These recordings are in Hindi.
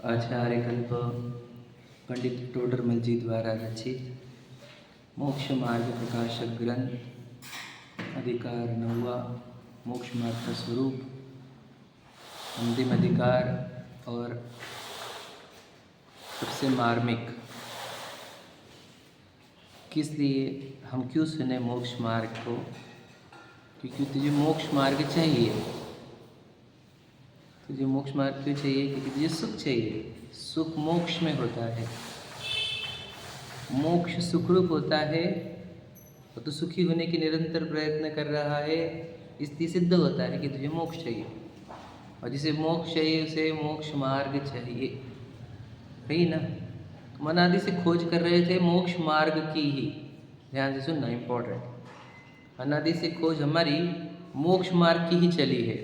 आचार्य कल्प पंडित टोडरमल जी द्वारा रचित मोक्ष मार्ग प्रकाशक ग्रंथ अधिकार 9वां मोक्ष मार्ग का स्वरूप, अंतिम अधिकार और सबसे मार्मिक। किस लिए हम क्यों सुने मोक्ष मार्ग को? क्योंकि तुझे मोक्ष मार्ग चाहिए। तुझे मोक्ष मार्ग क्यों चाहिए? क्योंकि तुझे सुख चाहिए। सुख मोक्ष में होता है, मोक्ष सुखरूप होता है। और तो सुखी होने की निरंतर प्रयत्न कर रहा है, इसलिए सिद्ध होता है कि तुझे मोक्ष चाहिए। और जिसे मोक्ष चाहिए उसे मोक्ष मार्ग चाहिए, सही ना? तुम अनादि से खोज कर रहे थे मोक्ष मार्ग की ही। ध्यान से सुनना, इम्पोर्टेंट। अनादि से खोज हमारी मोक्ष मार्ग की ही चली है।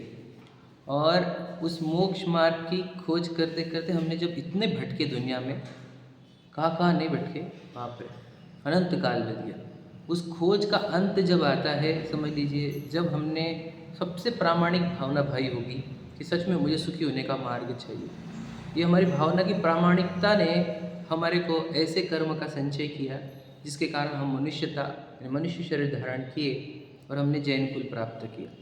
और उस मोक्ष मार्ग की खोज करते करते हमने जब इतने भटके दुनिया में, कहाँ नहीं भटके, वहाँ पे अनंत काल लग गया। उस खोज का अंत जब आता है, समझ लीजिए जब हमने सबसे प्रामाणिक भावना भाई होगी कि सच में मुझे सुखी होने का मार्ग चाहिए। ये हमारी भावना की प्रामाणिकता ने हमारे को ऐसे कर्म का संचय किया जिसके कारण हम मनुष्य शरीर धारण किए और हमने जैन कुल प्राप्त किया।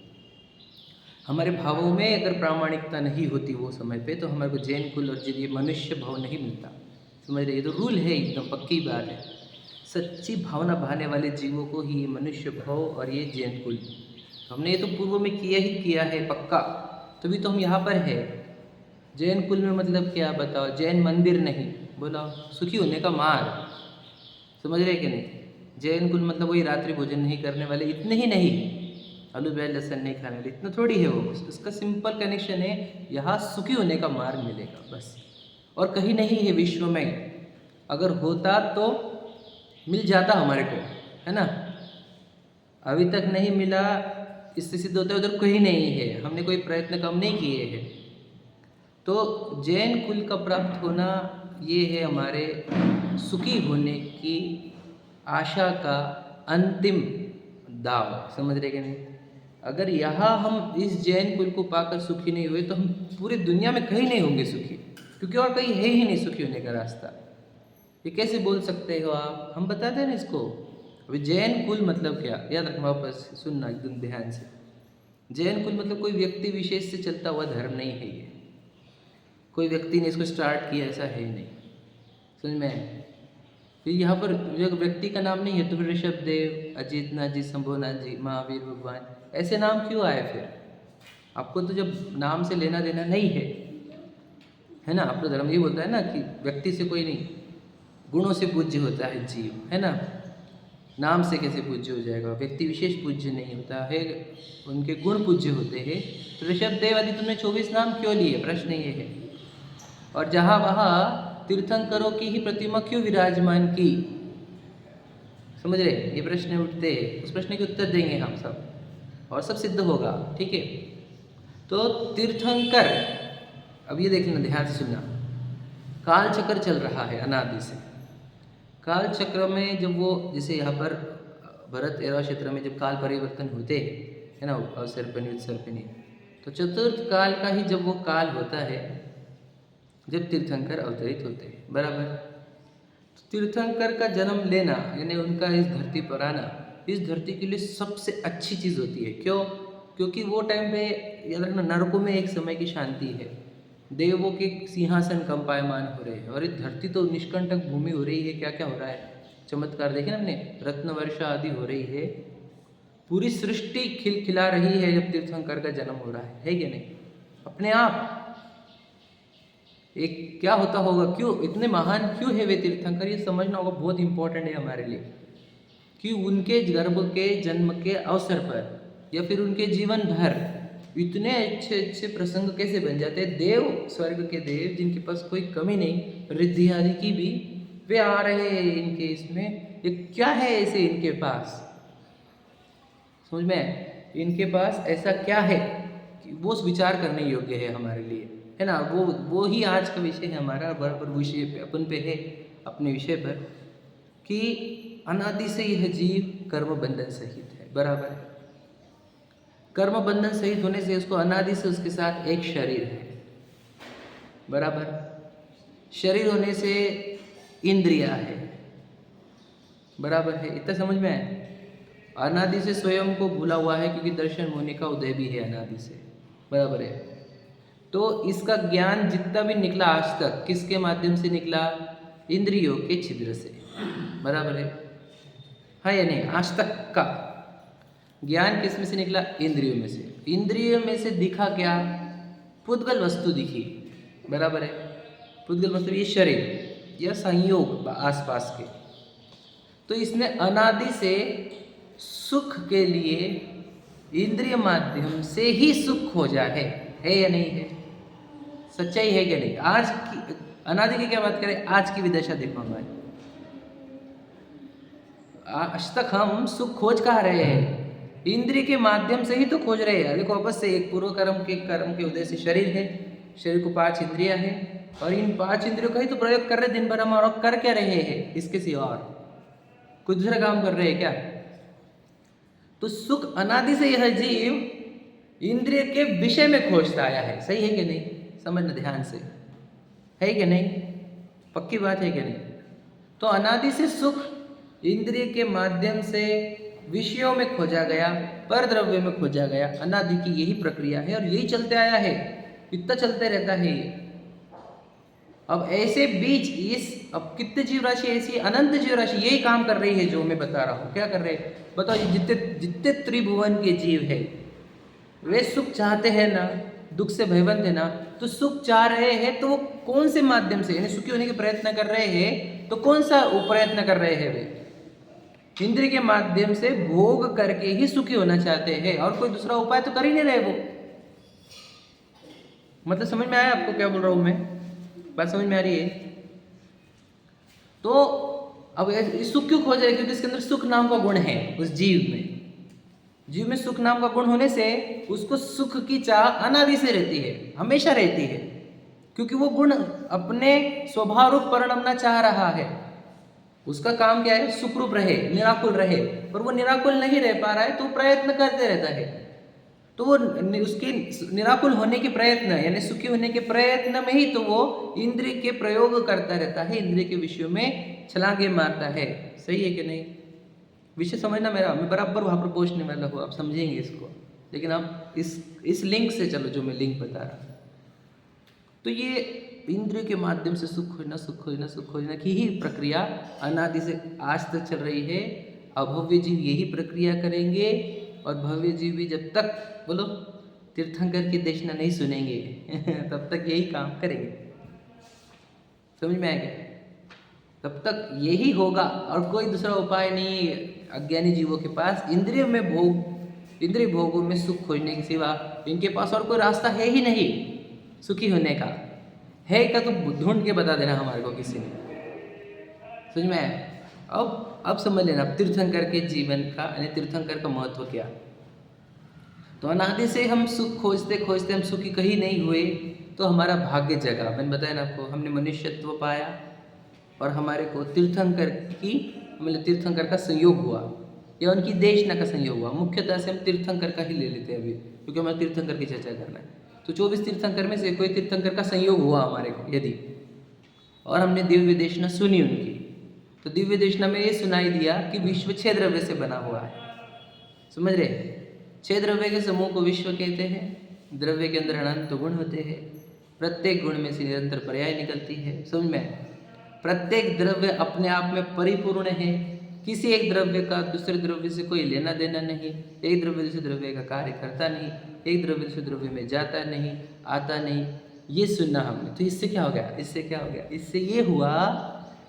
हमारे भावों में अगर प्रामाणिकता नहीं होती वो समय पे, तो हमारे को जैन कुल और ये मनुष्य भाव नहीं मिलता। समझ रहे? ये तो रूल है, एकदम पक्की बात है। सच्ची भावना बहाने वाले जीवों को ही ये मनुष्य भाव और ये जैन कुल, तो हमने ये तो पूर्व में किया ही किया है पक्का, तभी तो हम यहाँ पर है। जैन कुल में मतलब क्या बताओ? जैन मंदिर नहीं, बोला सुखी होने का मार्ग। समझ रहे कि नहीं? जैन कुल मतलब वही रात्रि भोजन नहीं करने वाले, इतने ही नहीं, आलू प्याज लहसुन नहीं खाने वाले, इतना थोड़ी है वो। उसका सिंपल कनेक्शन है, यहाँ सुखी होने का मार्ग मिलेगा बस, और कहीं नहीं है विश्व में। अगर होता तो मिल जाता हमारे को, है ना? अभी तक नहीं मिला, इससे सिद्ध होता है उधर कहीं नहीं है, हमने कोई प्रयत्न कम नहीं किए हैं। तो जैन कुल का प्राप्त होना ये है हमारे सुखी होने की आशा का अंतिम दाव। समझ रहे कि नहीं? अगर यहाँ हम इस जैन कुल को पाकर सुखी नहीं हुए तो हम पूरी दुनिया में कहीं नहीं होंगे सुखी, क्योंकि और कहीं है ही नहीं सुखी होने का रास्ता। ये कैसे बोल सकते हो आप? हम बताते हैं ना इसको। अभी जैन कुल मतलब क्या, याद रखना, वापस सुनना एकदम ध्यान से। जैन कुल मतलब कोई व्यक्ति विशेष से चलता हुआ धर्म नहीं है। ये कोई व्यक्ति ने इसको स्टार्ट किया, ऐसा है नहीं। समझ में? फिर यहाँ पर व्यक्ति का नाम नहीं है, तो फिर ऋषभ देव, अजीत नाथ जी, शंभुनाथ जी, महावीर भगवान, ऐसे नाम क्यों आए? फिर आपको तो जब नाम से लेना देना नहीं है ना। आपका धर्म ये बोलता है ना कि व्यक्ति से कोई नहीं, गुणों से पूज्य होता है जीव, है ना? नाम से कैसे पूज्य हो जाएगा? व्यक्ति विशेष पूज्य नहीं होता है, उनके गुण पूज्य होते हैं। तो ऋषभ देव आदि तुमने 24 नाम क्यों लिए? प्रश्न ये है। और जहाँ वहाँ तीर्थंकरों की ही प्रतिमा क्यों विराजमान की? समझ रहे? ये प्रश्न उठते हैं, उस प्रश्न के उत्तर देंगे हम सब, और सब सिद्ध होगा, ठीक है? तो तीर्थंकर, अब ये देख लेना, ध्यान से सुनना। काल चक्र चल रहा है अनादि से। काल चक्र में जब वो, जैसे यहाँ पर भरत एवं क्षेत्र में जब काल परिवर्तन होते हैं, है ना, अवसर्पिणी उत्सर्पिणी, तो चतुर्थ काल का ही जब वो काल होता है जब तीर्थंकर अवतरित होते हैं, बराबर? तो तीर्थंकर का जन्म लेना यानी उनका इस धरती पर आना इस धरती के लिए सबसे अच्छी चीज़ होती है। क्यों? क्योंकि वो टाइम पे, याद रखना, नरकों में एक समय की शांति है, देवों के सिंहासन कंपायमान हो रहे हैं, और इस धरती तो निष्कंटक भूमि हो रही है। क्या क्या हो रहा है? चमत्कार देखे ना हमने, रत्न वर्षा आदि हो रही है, पूरी सृष्टि खिलखिला रही है जब तीर्थंकर का जन्म हो रहा है कि नहीं? अपने आप एक क्या होता होगा, क्यों इतने महान क्यों है वे तीर्थंकर, ये समझना होगा, बहुत इंपॉर्टेंट है हमारे लिए। कि उनके गर्भ के जन्म के अवसर पर या फिर उनके जीवन भर इतने अच्छे अच्छे प्रसंग कैसे बन जाते हैं। देव, स्वर्ग के देव जिनके पास कोई कमी नहीं, रिद्धि आदि की भी, वे आ रहे हैं इनके इसमें। ये क्या है ऐसे इनके पास? समझ में? इनके पास ऐसा क्या है कि वो विचार करने योग्य है हमारे लिए, है ना? वो ही आज का विषय है हमारा, बराबर विषय पे अपन पे है, अपने विषय पर, कि अनादि से यह जीव कर्म बंधन सहित है, बराबर है? कर्म बंधन सहित होने से उसको अनादि से उसके साथ एक शरीर है, बराबर? शरीर होने से इंद्रिया है, बराबर है, इतना समझ में आया। अनादि से स्वयं को भूला हुआ है क्योंकि दर्शन होने का उदय भी है अनादि से, बराबर है। तो इसका ज्ञान जितना भी निकला आज तक किसके माध्यम से निकला? इंद्रियों के छिद्र से, बराबर है या नहीं? आज तक का ज्ञान किस में से निकला? इंद्रियों में से। इंद्रियों में से दिखा क्या? पुद्गल वस्तु दिखी, बराबर है। पुद्गल वस्तु ये शरीर या संयोग आसपास के। तो इसने अनादि से सुख के लिए इंद्रिय माध्यम से ही सुख खोजा है या नहीं है? सच्चाई है क्या नहीं? आज की अनादि की क्या बात करें, आज की विदशा देखो हमारी। आज तक हम सुख खोज कहाँ रहे हैं? इंद्रिय के माध्यम से ही तो खोज रहे हैं। देखो वापस से एक पूर्व कर्म के उदय से शरीर है, शरीर को 5 इंद्रियां हैं और इन 5 इंद्रियों का ही तो प्रयोग कर रहे दिन भर हम, और कर क्या रहे हैं? इसके सिवा और कुछ दूसरा काम कर रहे हैं क्या? तो सुख अनादि से यह जीव इंद्रिय के विषय में खोजता आया है। सही है कि नहीं? समझना ध्यान से, है कि नहीं? पक्की बात है कि नहीं? तो अनादि से सुख इंद्रिय के माध्यम से विषयों में खोजा गया, पर द्रव्य में खोजा गया। अनादि की यही प्रक्रिया है और यही चलते आया है, इतना चलते रहता है ये। अब ऐसे बीच इस अब कितने जीव राशि ऐसी अनंत जीव राशि यही काम कर रही है जो मैं बता रहा हूँ। क्या कर रहे हैं बताओ? जितने जितने त्रिभुवन के जीव है वे सुख चाहते हैं ना, दुख से भयबंद है ना। तो सुख चाह रहे हैं तो वो कौन से माध्यम से, यानी सुखी होने के प्रयत्न कर रहे हैं, तो कौन सा प्रयत्न कर रहे हैं? वे इंद्रिय के माध्यम से भोग करके ही सुखी होना चाहते हैं और कोई दूसरा उपाय तो कर ही नहीं रहे वो। मतलब समझ में आया आपको क्या बोल रहा हूं मैं? बात समझ में आ रही है? तो अब सुख क्यों खोज रहे? क्योंकि इसके अंदर सुख नाम का गुण है उस जीव में। जीव में सुख नाम का गुण होने से उसको सुख की चाह अनादि से रहती है, हमेशा रहती है, क्योंकि वो गुण अपने स्वभाव रूप परिणमना चाह रहा है। उसका काम क्या है? सुखरूप रहे, निराकुल रहे, पर वो निराकुल नहीं रह पा रहा है तो प्रयत्न करते रहता है। तो वो उसके निराकुल होने के प्रयत्न यानी सुखी होने के प्रयत्न में ही तो वो इंद्रिय के प्रयोग करता रहता है, इंद्रिय के विषयों में छलांगे मारता है। सही है कि नहीं? विषय समझना मेरा, मैं बराबर वहां पर पहुंचने वाला हूँ, आप समझेंगे इसको। लेकिन आप इस लिंक से चलो जो मैं लिंक बता रहा हूँ। तो ये इंद्रिय के माध्यम से सुख खोजना की ही प्रक्रिया अनादि से आज तक चल रही है। अभव्य जीव यही प्रक्रिया करेंगे और भव्य जीव भी जब तक बोलो तीर्थंकर की देशना नहीं सुनेंगे तब तक यही काम करेंगे। समझ में आएगा? तब तक यही होगा और कोई दूसरा उपाय नहीं अज्ञानी जीवों के पास। इंद्रिय भोगों में सुख खोजने के सिवा इनके पास और कोई रास्ता है ही नहीं सुखी होने का। है क्या तो ढूंढ के बता देना हमारे को किसी ने। समझ में आया? अब समझ लेना तीर्थंकर के जीवन का यानी तीर्थंकर का महत्व क्या। तो अनादि से हम सुख खोजते खोजते हम सुखी कहीं नहीं हुए तो हमारा भाग्य जगा। मैंने बताया ना आपको, हमने मनुष्यत्व पाया और हमारे को तीर्थंकर का संयोग हुआ या उनकी देशना का संयोग हुआ। मुख्यतः से हम तीर्थंकर का ही ले लेते हैं अभी, क्योंकि हमें तीर्थंकर की चर्चा करना है। तो 24 तीर्थंकर में से कोई तीर्थंकर का संयोग हुआ हमारे को यदि, और हमने दिव्य देशना सुनी उनकी, तो दिव्य देशना में ये सुनाई दिया कि विश्व 6 द्रव्य से बना हुआ है। समझ रहे? 6 द्रव्य के समूह को विश्व कहते हैं। द्रव्य के अंदर अनंत गुण होते हैं, प्रत्येक गुण में से निरंतर पर्याय निकलती है। समझ में? प्रत्येक द्रव्य अपने आप में परिपूर्ण है, किसी एक द्रव्य का दूसरे द्रव्य से कोई लेना देना नहीं, एक द्रव्य दूसरे द्रव्य का कार्य करता नहीं, एक द्रव्य दूसरे द्रव्य में जाता नहीं, आता नहीं। ये सुनना हमने। तो इससे क्या हो गया? इससे ये हुआ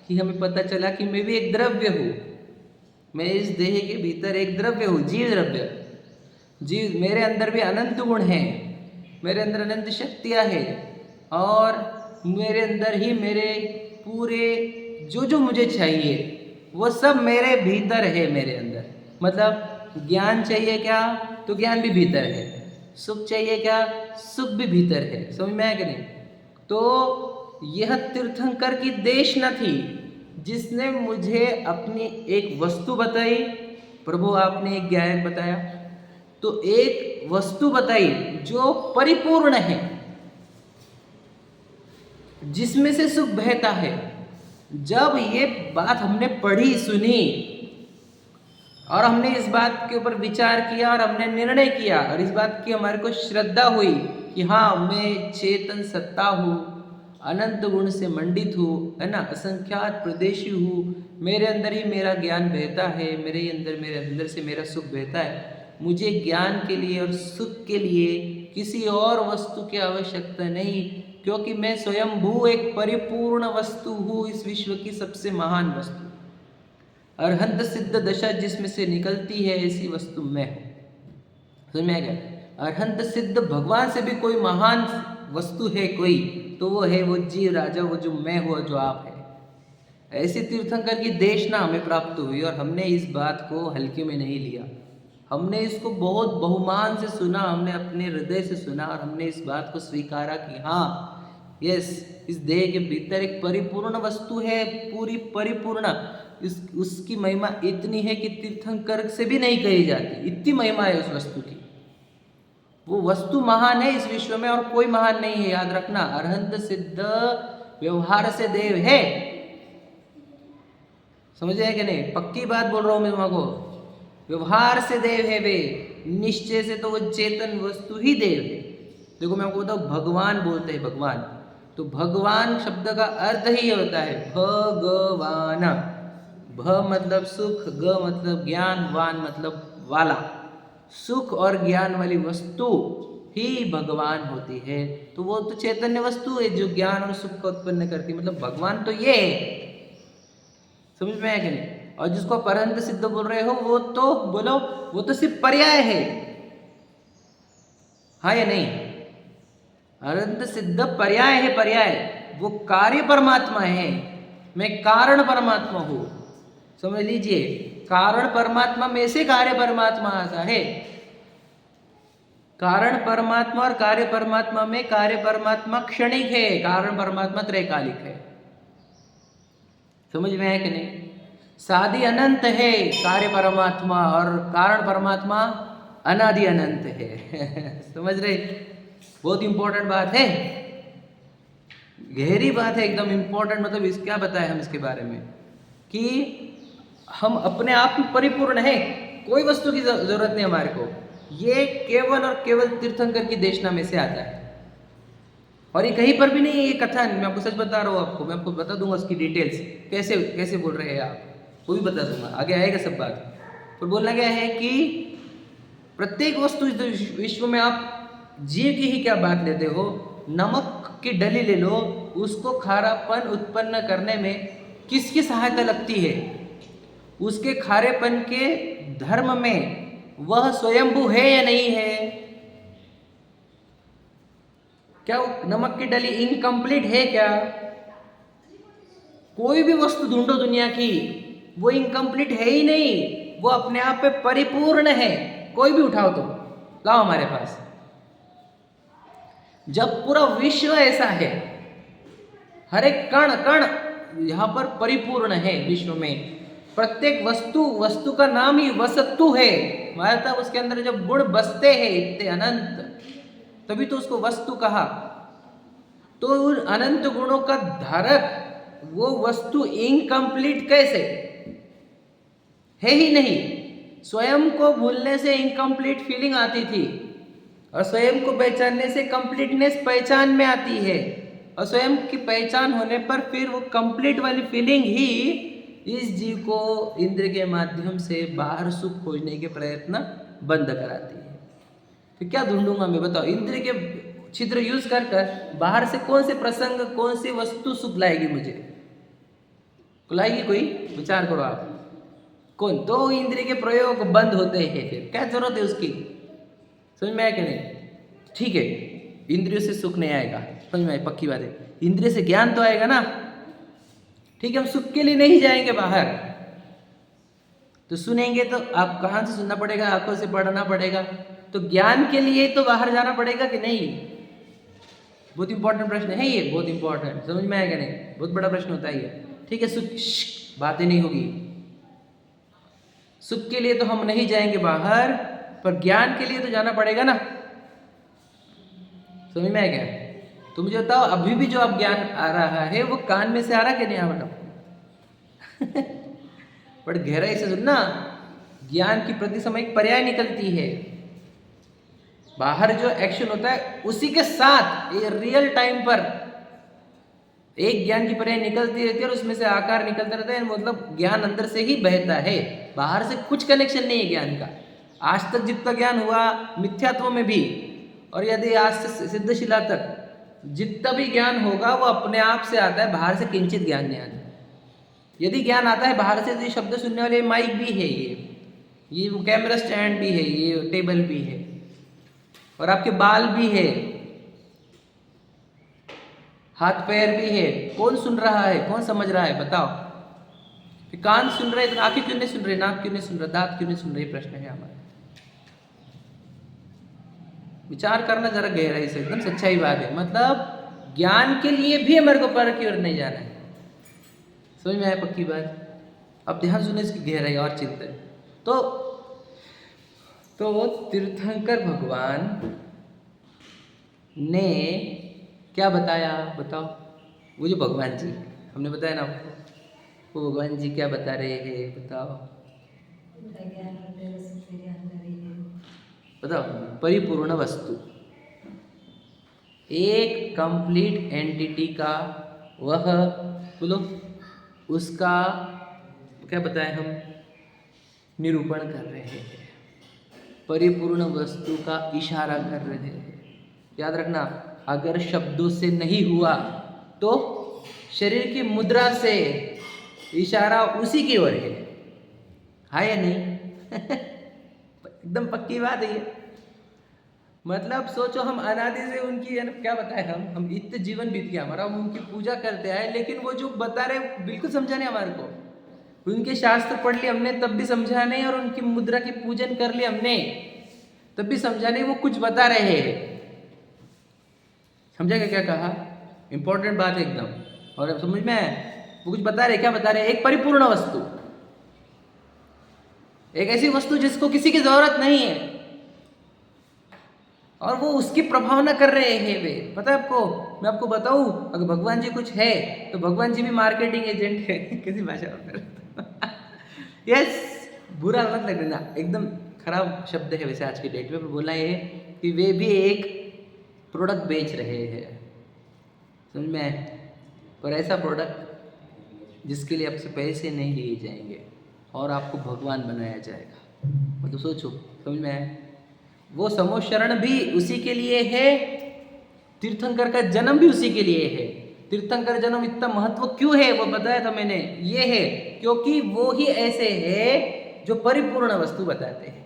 कि हमें पता चला कि मैं भी एक द्रव्य हूँ, मैं इस देह के भीतर एक द्रव्य हूँ, जीव द्रव्य। जीव मेरे अंदर भी अनंत गुण हैं, मेरे अंदर अनंत शक्तियाँ हैं और मेरे अंदर ही मेरे पूरे जो मुझे चाहिए वो सब मेरे भीतर है। मेरे अंदर मतलब ज्ञान चाहिए क्या? तो ज्ञान भी भीतर है। सुख चाहिए क्या? सुख भी भीतर है। समझ में आया कि नहीं? तो यह तीर्थंकर की देश न थी जिसने मुझे अपनी एक वस्तु बताई। प्रभु आपने एक ज्ञान बताया, तो एक वस्तु बताई जो परिपूर्ण है। जिसमें से सुख बहता है। जब ये बात हमने पढ़ी सुनी और हमने इस बात के ऊपर विचार किया और हमने निर्णय किया और इस बात की हमारे को श्रद्धा हुई कि हाँ मैं चेतन सत्ता हूँ, अनंत गुण से मंडित हूँ, है ना, असंख्यात प्रदेशी हूँ, मेरे अंदर ही मेरा ज्ञान बहता है, मेरे अंदर से मेरा सुख बहता है। मुझे ज्ञान के लिए और सुख के लिए किसी और वस्तु की आवश्यकता नहीं, क्योंकि मैं स्वयंभू एक परिपूर्ण वस्तु हूँ, इस विश्व की सबसे महान वस्तु। अरहंत सिद्ध दशा जिसमें से निकलती है ऐसी वस्तु मैं हूँ। समझ में आ गया? अरहंत सिद्ध भगवान से भी कोई महान वस्तु है कोई, तो वो है वो जीव राजा, वो जो मैं हूँ, जो आप है। ऐसी तीर्थंकर की देशना हमें प्राप्त हुई और हमने इस बात को हल्के में नहीं लिया। हमने इसको बहुत बहुमान से सुना, हमने अपने हृदय से सुना और हमने इस बात को स्वीकारा कि हाँ यस, इस देह के भीतर एक परिपूर्ण वस्तु है, पूरी परिपूर्ण। उसकी महिमा इतनी है कि तीर्थंकर से भी नहीं कही जाती, इतनी महिमा है उस वस्तु की। वो वस्तु महान है इस विश्व में और कोई महान नहीं है, याद रखना। अरहंत सिद्ध व्यवहार से देव है। समझे है कि नहीं? पक्की बात बोल रहा हूं मैं तुमको। व्यवहार से देव है वे, निश्चय से तो वो चेतन वस्तु ही देव है। देखो मैं आपको बताऊं, भगवान बोलते हैं भगवान, तो भगवान शब्द का अर्थ ही होता है भगवान। भ मतलब सुख, ग मतलब ज्ञान, वान मतलब वाला। सुख और ज्ञान वाली वस्तु ही भगवान होती है। तो वो तो चैतन्य वस्तु है जो ज्ञान और सुख का उत्पन्न करती है, मतलब भगवान तो ये है। समझ में आया कि नहीं? और जिसको परंत सिद्ध बोल रहे हो वो तो बोलो, वो तो सिर्फ पर्याय है, हाँ या नहीं? अनंत सिद्ध पर्याय है, पर्याय। वो कार्य परमात्मा है, मैं कारण परमात्मा हूं। समझ लीजिए, कारण परमात्मा में से कार्य परमात्मा आता है। कारण परमात्मा और कार्य परमात्मा में कार्य परमात्मा क्षणिक है, कारण परमात्मा त्रैकालिक है। समझ में आया कि नहीं? सादि अनंत है कार्य परमात्मा और कारण परमात्मा अनादि अनंत है। समझ रहे? बहुत इंपॉर्टेंट बात है, गहरी बात है, एकदम इंपॉर्टेंट। मतलब इस क्या बताएं हम इसके बारे में कि हम अपने आप में परिपूर्ण है, कोई वस्तु की जरूरत नहीं हमारे को। ये केवल और केवल तीर्थंकर की देशना में से आता है और ये कहीं पर भी नहीं है ये कथन। मैं आपको सच बता रहा हूँ, आपको मैं आपको बता दूंगा उसकी डिटेल्स, कैसे कैसे बोल रहे हैं आप, वो भी बता दूंगा, आगे आएगा सब बात। पर बोलना क्या है कि प्रत्येक वस्तु इस विश्व में, आप जीव की ही क्या बात लेते हो, नमक की डली ले लो, उसको खारापन उत्पन्न करने में किसकी सहायता लगती है? उसके खारेपन के धर्म में वह स्वयंभू है या नहीं है? क्या वो नमक की डली इनकम्प्लीट है क्या? कोई भी वस्तु ढूंढो दुनिया की, वो इनकम्प्लीट है ही नहीं, वो अपने आप पे परिपूर्ण है। कोई भी उठाओ तो लाओ हमारे पास। जब पूरा विश्व ऐसा है, हर एक कण कण यहाँ पर परिपूर्ण है विश्व में, प्रत्येक वस्तु, वस्तु का नाम ही वस्तु है। मतलब उसके अंदर जब गुण बसते हैं इतने अनंत, तभी तो उसको वस्तु कहा। तो उन अनंत गुणों का धारक वो वस्तु इनकम्प्लीट कैसे है? ही नहीं। स्वयं को भूलने से इनकम्प्लीट फीलिंग आती थी और स्वयं को पहचानने से कंप्लीटनेस पहचान में आती है, और स्वयं की पहचान होने पर फिर वो कंप्लीट वाली फीलिंग ही इस जीव को इंद्र के माध्यम से बाहर सुख खोजने के प्रयत्न बंद कराती है। तो क्या ढूंढूंगा मैं, बताओ? इंद्र के छिद्र यूज कर बाहर से कौन से प्रसंग, कौन सी वस्तु सुख लाएगी मुझे? लाएगी कोई? विचार करो आप। कौन? तो इंद्रिय के प्रयोग बंद होते हैं, फिर क्या जरूरत है उसकी? समझ में आया कि नहीं? ठीक है, इंद्रियों से सुख नहीं आएगा, समझ में आया, पक्की बात है। इंद्रिय से ज्ञान तो आएगा ना। ठीक है, हम सुख के लिए नहीं जाएंगे बाहर, तो सुनेंगे तो आप कहाँ से सुनना पड़ेगा? आंखों से पढ़ना पड़ेगा। तो ज्ञान के लिए तो बाहर जाना पड़ेगा कि नहीं? बहुत इंपॉर्टेंट प्रश्न है ये, बहुत इंपॉर्टेंट। समझ में आएगा नहीं? बहुत बड़ा प्रश्न होता है ये। ठीक है, सुख बातें नहीं होगी। सुख के लिए तो हम नहीं जाएंगे बाहर, पर ज्ञान के लिए तो जाना पड़ेगा ना। समझ में आएगा? तो मुझे बताओ अभी भी जो अब ज्ञान आ रहा है वो कान में से आ रहा है कि नहीं आ रहा? बट गहराई से सुनना, ज्ञान की प्रति समय एक पर्याय निकलती है। बाहर जो एक्शन होता है उसी के साथ ये रियल टाइम पर एक ज्ञान की पर्याय निकलती रहती है और उसमें से आकार निकलता रहता है। मतलब ज्ञान अंदर से ही बहता है, बाहर से कुछ कनेक्शन नहीं है ज्ञान का। आज तक जितना ज्ञान हुआ मिथ्यात्व में भी, और यदि आज से सिद्धशिला तक जितना भी ज्ञान होगा वो अपने आप से आता है, बाहर से किंचित ज्ञान नहीं आता। यदि ज्ञान आता है बाहर से, तो शब्द सुनने वाले माइक भी है, ये कैमरा स्टैंड भी है, ये टेबल भी है, और आपके बाल भी है, हाथ पैर भी है। कौन सुन रहा है, कौन समझ रहा है बताओ? कान सुन रहे तो आंखें क्यों नहीं सुन रहे, नाक क्यों नहीं सुन रहा, दांत क्यों नहीं सुन रहे? प्रश्न है हमारा। विचार करना जरा गहराई से, एकदम सच्चाई बात है। मतलब ज्ञान के लिए भी हमारे को पर की ओर नहीं जाना है। समझ में आया पक्की बात? अब ध्यान सुने इसकी गहराई और चिंतन। तो तीर्थंकर भगवान ने क्या बताया बताओ? वो जो भगवान जी हमने बताया ना आपको, वो भगवान जी क्या बता रहे हैं बताओ? बताओ। परिपूर्ण वस्तु, एक कंप्लीट एंटिटी का वह, बोलो, उसका क्या बताएं हम? निरूपण कर रहे हैं, परिपूर्ण वस्तु का इशारा कर रहे हैं। याद रखना, अगर शब्दों से नहीं हुआ तो शरीर की मुद्रा से इशारा उसी की ओर है या नहीं? एकदम पक्की बात है ये। मतलब सोचो, हम अनादि से उनकी क्या बताए, हम इतने जीवन बीत गया हमारा, हम उनकी पूजा करते आए, लेकिन वो जो बता रहे बिल्कुल समझा नहीं हमारे को। उनके शास्त्र पढ़ लिए हमने तब भी समझा नहीं, और उनकी मुद्रा की पूजन कर लिए हमने तब भी समझा नहीं। वो कुछ बता रहे हैं, समझेगा क्या कहा? इंपॉर्टेंट बात है एकदम। और अब समझ में आया? वो कुछ बता रहे, क्या बता रहे? एक परिपूर्ण वस्तु, एक ऐसी वस्तु जिसको किसी की जरूरत नहीं है, और वो उसकी प्रभावना कर रहे हैं वे। पता है आपको? मैं आपको बताऊं, अगर भगवान जी कुछ है तो भगवान जी भी मार्केटिंग एजेंट है। किसी भाषा में यस, बुरा मत लगना, एकदम खराब शब्द है वैसे आज की डेट में, पर बोला है कि वे भी एक प्रोडक्ट बेच रहे हैं। समझ में आए? पर ऐसा प्रोडक्ट जिसके लिए आपसे पैसे नहीं लिए जाएंगे और आपको भगवान बनाया जाएगा। मतलब सोचो, समझ में आए? वो समोशरण भी उसी के लिए है, तीर्थंकर का जन्म भी उसी के लिए है। तीर्थंकर जन्म इतना महत्व क्यों है वो बताया था मैंने, ये है क्योंकि वो ही ऐसे है जो परिपूर्ण वस्तु बताते हैं,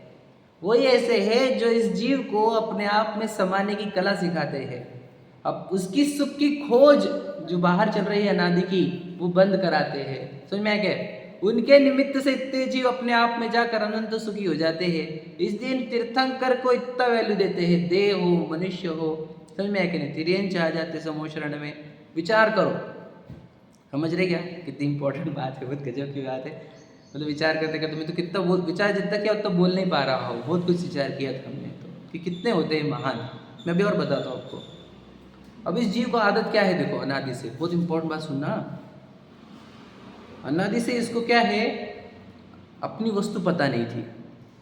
वही ऐसे है जो इस जीव को अपने आप में समाने की कला सिखाते हैं। अब उसकी सुख की खोज जो बाहर चल रही है अनादि की, वो बंद कराते हैं। समझ में आ गया? उनके निमित्त से इतने जीव अपने आप में जाकर अनंत सुखी हो जाते हैं। इस दिन तीर्थंकर को इतना वैल्यू देते हैं, देव हो मनुष्य हो। समझ में आया कि नहीं? तिर्यंच आ जाते समोशरण में। विचार करो, समझ रहे क्या कितनी इंपॉर्टेंट बात है? बहुत गजब की बात है। मतलब विचार करते करते मैं तो कितना विचार जितना किया उतना बोल नहीं पा रहा हूँ। बहुत कुछ विचार किया था हमने तो, कि कितने होते हैं महान। मैं भी और बताता हूँ आपको। अब इस जीव को आदत क्या है देखो, अनादि से, बहुत इंपॉर्टेंट बात सुनना। अनादि से इसको क्या है, अपनी वस्तु पता नहीं थी।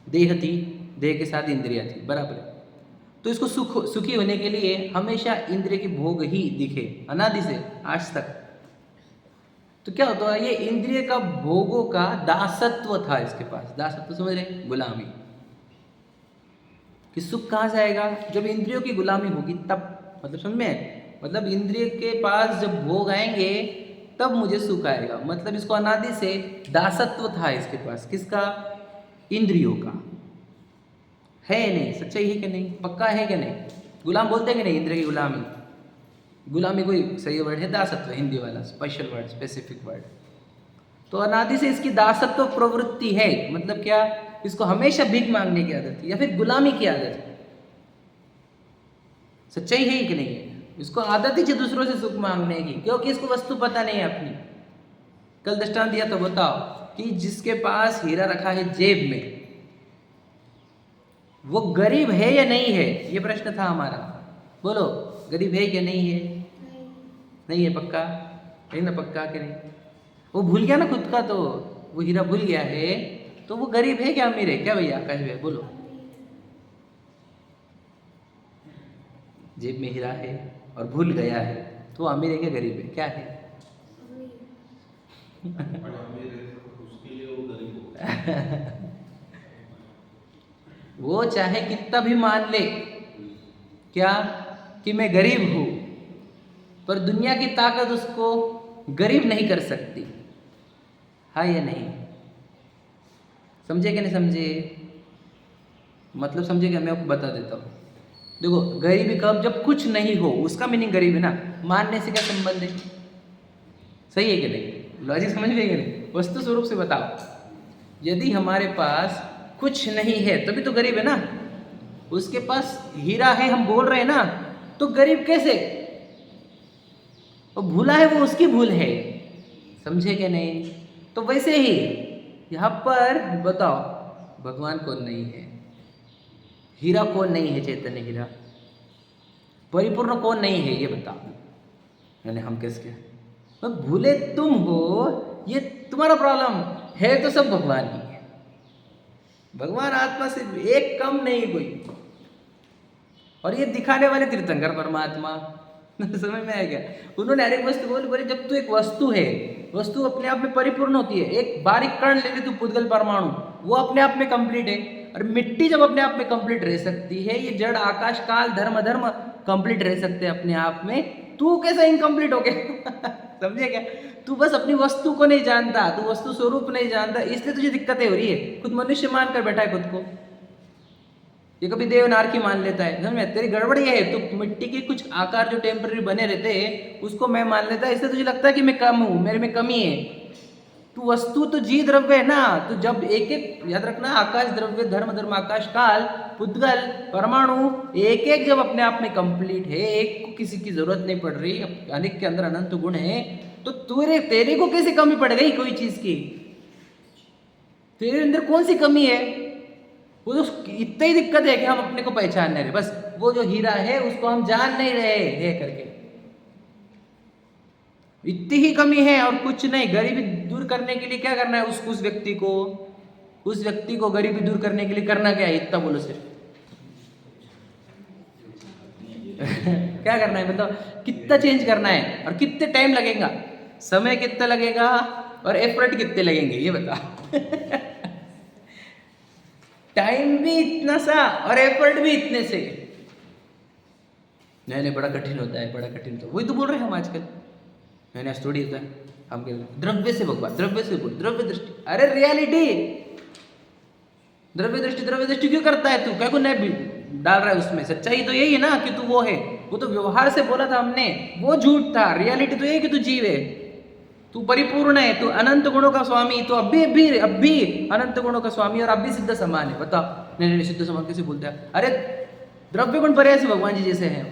देह थी, देह के साथ इंद्रिया थी, बराबर है। तो इसको सुखी होने के लिए हमेशा इंद्रिय के भोग ही दिखे, अनादि से आज तक। तो क्या होता है, ये इंद्रिय का भोगों का दासत्व था इसके पास। दासत्व समझ रहे? गुलामी। कि सुख कहाँ से आएगा? जब इंद्रियों की गुलामी होगी तब। मतलब समझ में? मतलब इंद्रिय के पास जब भोग आएंगे तब मुझे सुख आएगा। मतलब इसको अनादि से दासत्व था इसके पास। किसका? इंद्रियों का। है नहीं? सच्चाई है कि नहीं? पक्का है कि नहीं? गुलाम बोलते हैं कि नहीं? इंद्रिय की गुलामी, गुलामी कोई सही वर्ड है? दासत्व, हिंदी वाला स्पेशल वर्ड, स्पेसिफिक वर्ड। तो अनादि से इसकी दासत्व प्रवृत्ति है। मतलब क्या? इसको हमेशा भीख मांगने की आदत है या फिर गुलामी की आदत है। सच्चाई है कि नहीं है? इसको आदत ही दूसरों से सुख मांगने की, क्योंकि इसको वस्तु पता नहीं है अपनी। कल दृष्टांत दिया तो बताओ कि जिसके पास हीरा रखा है जेब में, वो गरीब है या नहीं है? ये प्रश्न था हमारा। बोलो, गरीब है या नहीं है? नहीं है पक्का? नहीं ना पक्का कि नहीं? वो भूल गया ना खुद का, तो वो हीरा भूल गया है, तो वो गरीब है क्या अमीर है क्या भैया? आकाश भैया बोलो। जेब में हीरा है और भूल गया है, तो अमीर है क्या गरीब है? क्या है? वो चाहे कितना भी मान ले क्या कि मैं गरीब हूं, पर दुनिया की ताकत उसको गरीब नहीं कर सकती। हाँ या नहीं? समझे कि नहीं समझे? मतलब समझे क्या? मैं आपको बता देता हूँ। देखो गरीबी कब? जब कुछ नहीं हो, उसका मीनिंग गरीब है ना। मानने से क्या संबंध है? सही है कि नहीं? लॉजिक समझ में कि नहीं? वस्तु स्वरूप से बताओ, यदि हमारे पास कुछ नहीं है तभी तो गरीब है ना। उसके पास हीरा है, हम बोल रहे हैं ना, तो गरीब कैसे? वो भूला है, वो उसकी भूल है। समझे कि नहीं? तो वैसे ही यहाँ पर बताओ, भगवान कौन नहीं है? हीरा कौन नहीं है? चैतन्य हीरा परिपूर्ण कौन नहीं है? ये बताओ। यानी हम किसके? तो भूले तुम हो, ये तुम्हारा प्रॉब्लम है, तो सब भगवान ही है। भगवान आत्मा से एक कम नहीं कोई। और ये दिखाने वाले तीर्थंकर परमात्मा समझ में आया क्या? उन्होंने हर एक वस्तु बोली, बोले जब तू एक वस्तु है, वस्तु अपने आप में परिपूर्ण होती है। एक बारीक कण ले ले तू, पुद्गल परमाणु, वो अपने आप में कंप्लीट है। और मिट्टी जब अपने आप में कंप्लीट रह सकती है, ये जड़ आकाश काल धर्म अधर्म कंप्लीट रह सकते हैं अपने आप में, तू कैसा इनकम्प्लीट हो गया? समझे क्या? तू बस अपनी वस्तु को नहीं जानता, तू वस्तु स्वरूप नहीं जानता, इसलिए तुझे दिक्कतें हो रही है। खुद मनुष्य मानकर बैठा है खुद को, ये कभी देवनार की मान लेता है। समझ में? तेरी गड़बड़ ये है, तो मिट्टी के कुछ आकार जो टेम्पररी बने रहते हैं उसको मैं मान लेता है, इसलिए तुझे लगता है कि मैं कम हूँ, मेरे में कमी है। तू वस्तु तो जी द्रव्य है ना। तो जब एक एक, याद रखना, आकाश द्रव्य धर्म धर्म आकाश काल पुद्गल परमाणु एक एक जब अपने आप में कंप्लीट है, एक को किसी की जरूरत नहीं पड़ रही, अनेक के अंदर अनंत गुण है, तो तेरे को कैसे कमी पड़ गई कोई चीज की? तेरे अंदर कौन सी कमी है? वो तो इतना ही दिक्कत है कि हम अपने को पहचान नहीं रहे, बस वो जो हीरा है उसको हम जान नहीं रहे है करके, इतनी ही कमी है और कुछ नहीं। गरीबी दूर करने के लिए क्या करना है? उस व्यक्ति को गरीबी दूर करने के लिए करना क्या है? इतना बोलो सिर्फ क्या करना है बताओ? कितना चेंज करना है और कितने टाइम लगेगा? समय कितना लगेगा और एफर्ट कितने लगेंगे? ये बताओ। टाइम भी इतना सा और एफर्ट भी इतने से। नहीं बड़ा कठिन होता है, बड़ा कठिन। तो वही तो बोल रहे हैं हम आजकल। नहीं स्टोरी होता है, हम द्रव्य से भगवान, द्रव्य से बोल, द्रव्य दृष्टि। अरे रियलिटी, द्रव्य दृष्टि क्यों करता है तू? क्या को नहीं डाल रहा है उसमें? सच्चाई तो यही है ना कि तू वो है। वो तो व्यवहार से बोला था हमने, वो झूठ था। रियलिटी तो यही कि तू जीव है, तू परिपूर्ण है, तू अनंत गुणों का स्वामी। तो अब भी अनंत गुणों का स्वामी और अब भी सिद्ध समान है। बता, नहीं सिद्ध समान कैसे बोलते हैं? अरे द्रव्य गुण पर ऐसे भगवान जी जैसे हैं।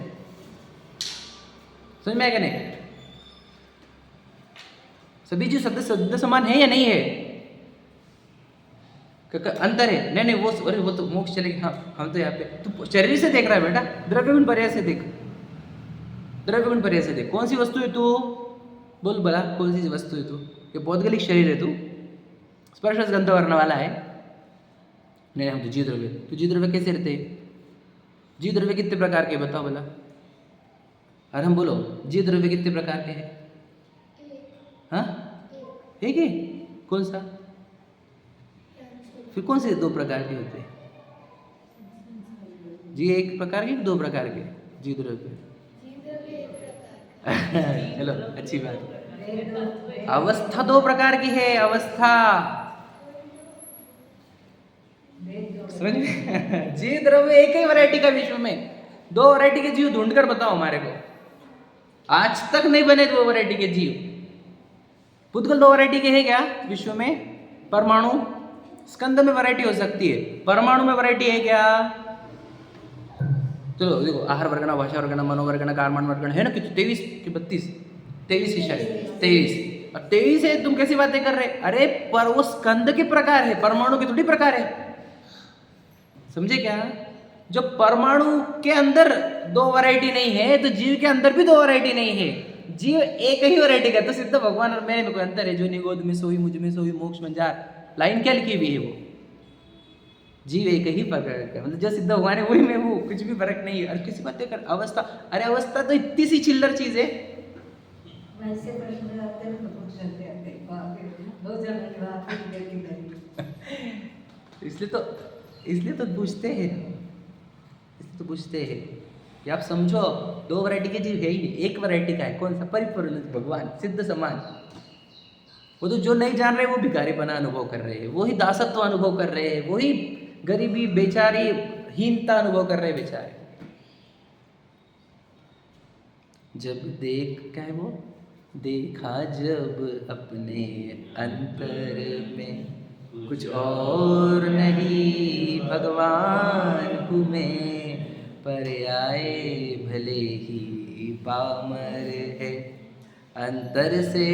समझ में आया क्या? नहीं सभी जी सिद्ध समान है या नहीं है? अंतर है। नहीं वो, अरे वो तो मोक्ष चलेगी। हाँ हम तो यहाँ पे, तू शरीर से देख रहा है बेटा, द्रव्य गुण पर्याय से देख, द्रव्य गुण पर्याय से देख। कौन सी वस्तु है तू? बोल बला, कौन सी वस्तु है तू? ये भौतिक शरीर है तू, स्पर्श गंध वर्ण वाला है। नहीं हम तो जी द्रव्य। तो जी द्रव्य कैसे रहते हैं? जी द्रव्य कितने प्रकार के बताओ बोला? अरे हम बोलो, जी द्रव्य कितने प्रकार के हैं? हाँ एक है। कौन सा? फिर कौन से दो प्रकार के होते हैं? जी एक प्रकार के, दो प्रकार के जी द्रव्य? चलो अच्छी बात। अवस्था दो प्रकार की है, अवस्था। समझ में? जी द्रव्य एक ही वैरायटी का विश्व में, दो वैरायटी के जीव ढूंढ कर बताओ हमारे को। आज तक नहीं बने दो वैरायटी के जीव। पुद्गल दो वैरायटी के हैं क्या विश्व में? परमाणु, स्कंद में वैरायटी हो सकती है, परमाणु में वैरायटी है क्या? चलो देखो, आहार वर्गना, भाषा वर्गना, मनोवर्गना, कार्बन वर्गना है ना, कितने 23 कि 32? 23 ही शायद, 23। और 23 है, तुम कैसी बातें कर रहे? अरे पर वो स्कंद के प्रकार है, परमाणु के थोड़ी प्रकार है। समझे क्या? जो परमाणु के अंदर दो वैरायटी नहीं है, तो जीव के अंदर भी दो वैरायटी नहीं है। जीव एक ही वैरायटी का, तो सिद्ध भगवान और मैं में कोई अंतर है? जो नहीं गोद में सोई मुझ में सोई मोक्ष मंजार, लाइन क्या लिखी हुई है? वो जीव एक ही प्रकार का, मतलब जो सिद्ध भगवान है वही मैं हूँ, कुछ भी फर्क नहीं है। और किसी बात कर अवस्था, अरे अवस्था तो इतनी सी चिल्लर चीज है। वैसे प्रश्न आते हैं तो पूछ सकते हैं, दो जन की बात इसलिए तो पूछते हैं, कि आप समझो दो वैरायटी के जीव है ही नहीं, एक वैरायटी का है। कौन सा? परिपूर्ण भगवान, सिद्ध समान। वो तो जो नहीं जान रहे वो भिखारीपना अनुभव कर रहे हैं, वही दासत्व अनुभव कर रहे हैं, वही गरीबी बेचारी हीनता अनुभव कर रहे हैं बेचारे। जब क्या है वो? देखा जब अपने अंतर में कुछ और नहीं भगवान हूँ मैं, पर आए भले ही पामर है, अंतर से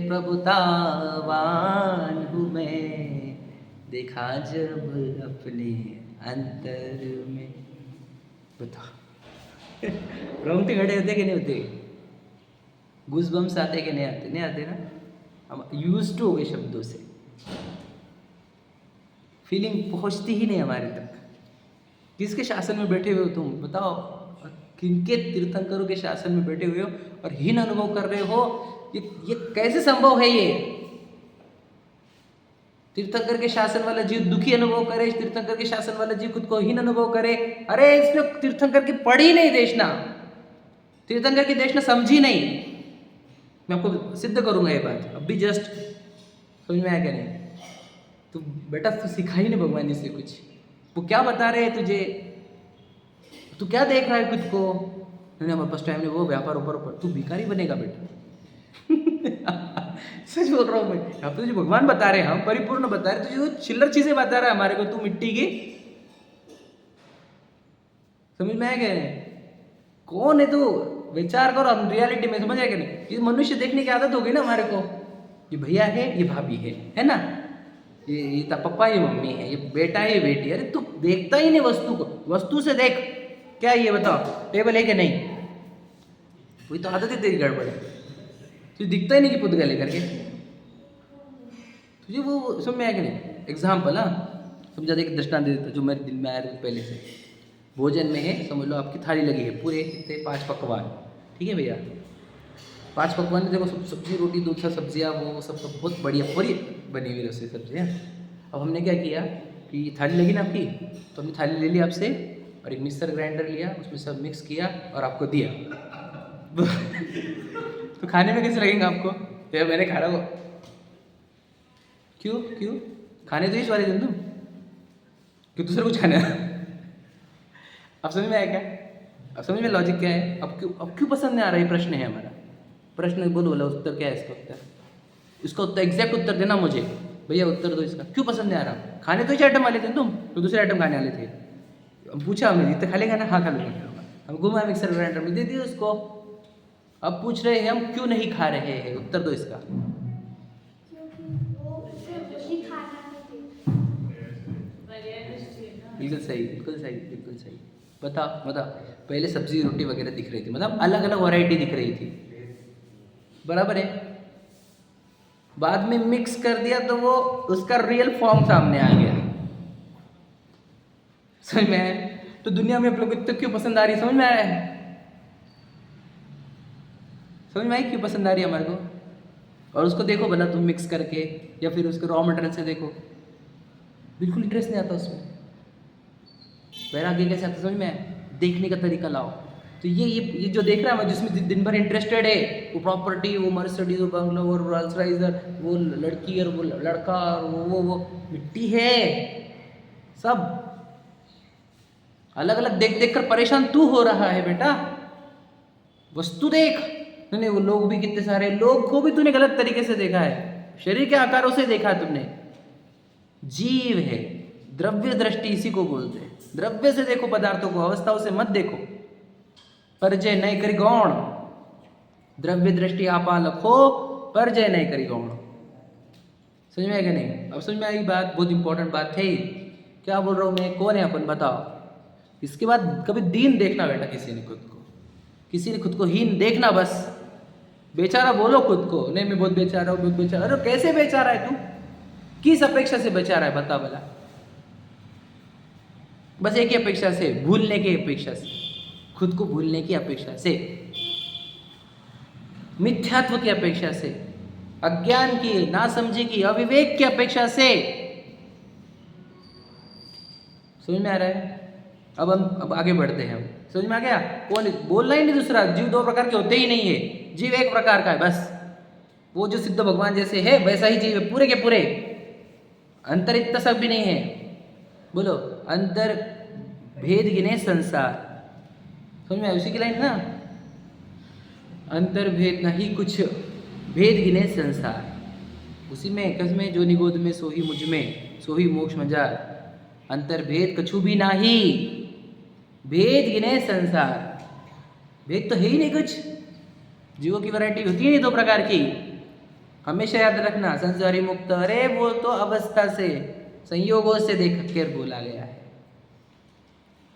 प्रभुतावान हूँ मैं, देखा जब अपने अंतर में। बताओ रोंगटे खड़े होते कि नहीं होते? गूज़बम्स आते कि नहीं आते? नहीं आते ना? हम यूज्ड टू हो गए शब्दों से, फीलिंग पहुंचती ही नहीं हमारे तक। किसके शासन में बैठे हुए हो तुम? बताओ, किनके तीर्थंकरों के शासन में बैठे हुए हो और हीन अनुभव कर रहे हो? ये कैसे संभव है? ये तीर्थंकर के शासन वाला जीव दुखी अनुभव करे, तीर्थंकर के शासन वाला जीव खुद को हीन अनुभव करे। अरे इसने तीर्थंकर की पढ़ी नहीं देशना, तीर्थंकर की देशना समझी नहीं। मैं आपको सिद्ध करूंगा ये बात, अब भी जस्ट समझ में आया क्या नहीं? तो बेटा तू सिखा ही नहीं भगवान जी से कुछ, वो क्या बता रहे हैं तुझे? तू क्या देख रहा है खुद को? नहीं हमारे पास टाइम नहीं, वो व्यापार ऊपर, तू भिखारी बनेगा बेटा। सच बोल रहा हूँ मैं, यहाँ पे तुझे भगवान बता रहे हैं, हम परिपूर्ण बता रहे, तुझे वो चिल्लर चीजें बता रहा है हमारे को, तू मिट्टी की। समझ में आया क्या? कौन है तू? विचार करो, हम रियलिटी में समझ आया क्या नहीं? ये मनुष्य देखने की आदत हो गई ना हमारे को, ये भैया है, ये भाभी है ना, ये पापा, ये मम्मी है, ये बेटा है, ये बेटी है। अरे तू देखता ही नहीं वस्तु को, वस्तु से देख। क्या ये बताओ, टेबल है कि नहीं? वही तो आदत है तेरी गड़बड़ है, तुझे दिखता ही नहीं कि पुतगल लेकर के। तुझे वो समझ में आया कि नहीं? एग्जाम्पल, हाँ समझा दे, दृष्टांत दे देता जो मेरे दिल में आया था पहले से। भोजन में है, समझ लो आपकी थाली लगी है, पूरे कितने 5 पकवान, ठीक है भैया? 5 पकवान में देखो, सब्जी रोटी दूध सा सब्जियाँ, वो सब बहुत बढ़िया पूरी बनी हुई रसोई सब्जियाँ। अब हमने क्या किया कि थाली लगी ना आपकी, तो हमने थाली ले ली आपसे और एक मिक्सर ग्राइंडर लिया, उसमें सब मिक्स किया और आपको दिया। तो खाने में कैसे लगेंगे आपको? तो मैंने खा रहा वो, क्यों खाने तो इस वाले दिन तुम, क्यों दूसरा कुछ खाना है? अब समझ में आया क्या? अब समझ में लॉजिक क्या है? अब क्यों पसंद नहीं आ रहा है? प्रश्न है हमारा, प्रश्न बोलो बोला, उत्तर क्या है इसका? इसका उत्तर एग्जैक्ट उत्तर देना मुझे भैया, उत्तर दो इसका। क्यों पसंद नहीं आ रहा? खाने तो इस आइटम वाले थे तुम, तो दूसरे आइटम खाने वाले थे। अब पूछा हमने, इतना खा लेगा ना? हाँ खा लूँगा। हम घुमा मिक्सर ग्राइंडर में दे दिया उसको। अब पूछ रहे हैं हम क्यों नहीं खा रहे हैं, उत्तर दो इसका। बिल्कुल सही। बताओ पहले सब्जी रोटी वगैरह दिख रही थी, मतलब अलग अलग वैरायटी दिख रही थी, बराबर है? बाद में मिक्स कर दिया तो वो उसका रियल फॉर्म सामने आ गया। समझ में आया? तो दुनिया में आप लोग इतना क्यों पसंद आ रही है? समझ में आया है? समझ में आई क्यों पसंद आ रही है हमारे को? और उसको देखो भला तुम मिक्स करके, या फिर उसके रॉ मटेरियल से देखो, बिल्कुल इंटरेस्ट नहीं आता उसमें। वैराग्य कैसे आता? समझ में आया? देखने का तरीका लाओ। तो ये जो देख रहा है, जिसमें दिन भर इंटरेस्टेड है, वो प्रॉपर्टी, वो मर्सिडीज, वो बंगलो, वो रोल्स रॉयस, वो लड़की और वो लड़का और वो मिट्टी है, सब अलग अलग देख देख कर परेशान तू हो रहा है बेटा। वस्तु देख। नहीं, वो लोग भी कितने सारे, लोग को भी तूने गलत तरीके से देखा है, शरीर के आकारों से देखा है तुमने। जीव है, द्रव्य दृष्टि इसी को बोलते हैं। द्रव्य से देखो पदार्थों को, अवस्थाओं से मत देखो। परजय नहीं करी गौण, द्रव्य दृष्टि आपालक हो, परजय नहीं करी गौण। समझ में आएगा नहीं? अब समझ में आई बात? बहुत इंपॉर्टेंट बात है। क्या बोल रहा हूँ मैं? कौन है अपन? बताओ। इसके बाद कभी दीन देखना बेटा, किसी ने खुद को हीन देखना बस। बेचारा बोलो खुद को, नहीं मैं बहुत बेचारा हूँ, बहुत बेचारा। अरे कैसे बेचारा है तू? किस अपेक्षा से बेचारा है बता भला? बस एक ही अपेक्षा से, भूलने की अपेक्षा से, खुद को भूलने की अपेक्षा से, मिथ्यात्व की अपेक्षा से, अज्ञान की, नासमझी की, अविवेक की अपेक्षा से। समझ में आ रहा है? अब आगे बढ़ते हैं। हम समझ में आ गया? कौन बोलना ही नहीं दूसरा। जीव दो प्रकार के होते ही नहीं है, जीव एक प्रकार का है बस। वो जो सिद्ध भगवान जैसे है वैसा ही जीव है, पूरे के पूरे। अंतर इतना सब भी नहीं है। बोलो, अंतर भेद गिने संसार। समझ में आया? उसी की लाइन ना, अंतर भेद नहीं कुछ, भेद गिने संसार। उसी में कस में जो निगोद में सोही मुझ में, सोही मोक्ष मजार। अंतर भेद कछु भी नाही, भेद गिने संसार। भेद तो है ही नहीं कुछ। जीवों की वैरायटी होती है नहीं दो प्रकार की। हमेशा याद रखना, संसारी मुक्त, अरे वो तो अवस्था से, संयोगों से देख कर बोला गया है।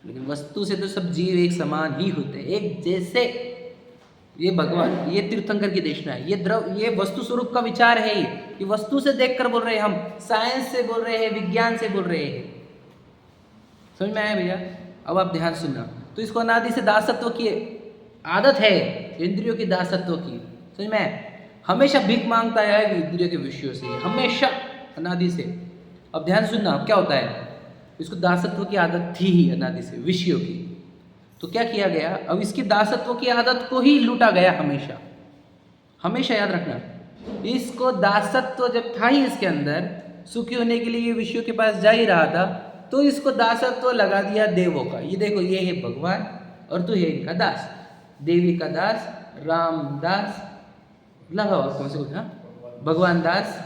लेकिन वस्तु से तो सब जीव एक समान ही होते हैं, एक जैसे। ये भगवान, ये तीर्थंकर की देशना है। ये वस्तु स्वरूप का विचार है ही। कि वस्तु से देखकर बोल रहे हैं हम, साइंस से बोल रहे हैं, विज्ञान से बोल रहे हैं। समझ में आया भैया? अब आप ध्यान सुनना। तो इसको अनादि से दासत्व की आदत है, इंद्रियों की दासत्व की। समझ में आया? हमेशा भीख मांगता है इंद्रियों के विषयों से, हमेशा अनादि से। अब ध्यान सुनना, क्या होता है? इसको दासत्व की आदत थी ही अनादि से, विषयों की। तो क्या किया गया? अब इसकी दासत्व की आदत को ही लूटा गया हमेशा। हमेशा याद रखना, इसको दासत्व जब था ही इसके अंदर, सुखी होने के लिए ये विषयों के पास जा ही रहा था, तो इसको दासत्व लगा दिया देवों का। ये देखो, ये है भगवान और तू है इनका दास, देवी का दास, राम दास, लगाओ कौन से कुछ, हाँ, भगवान दास,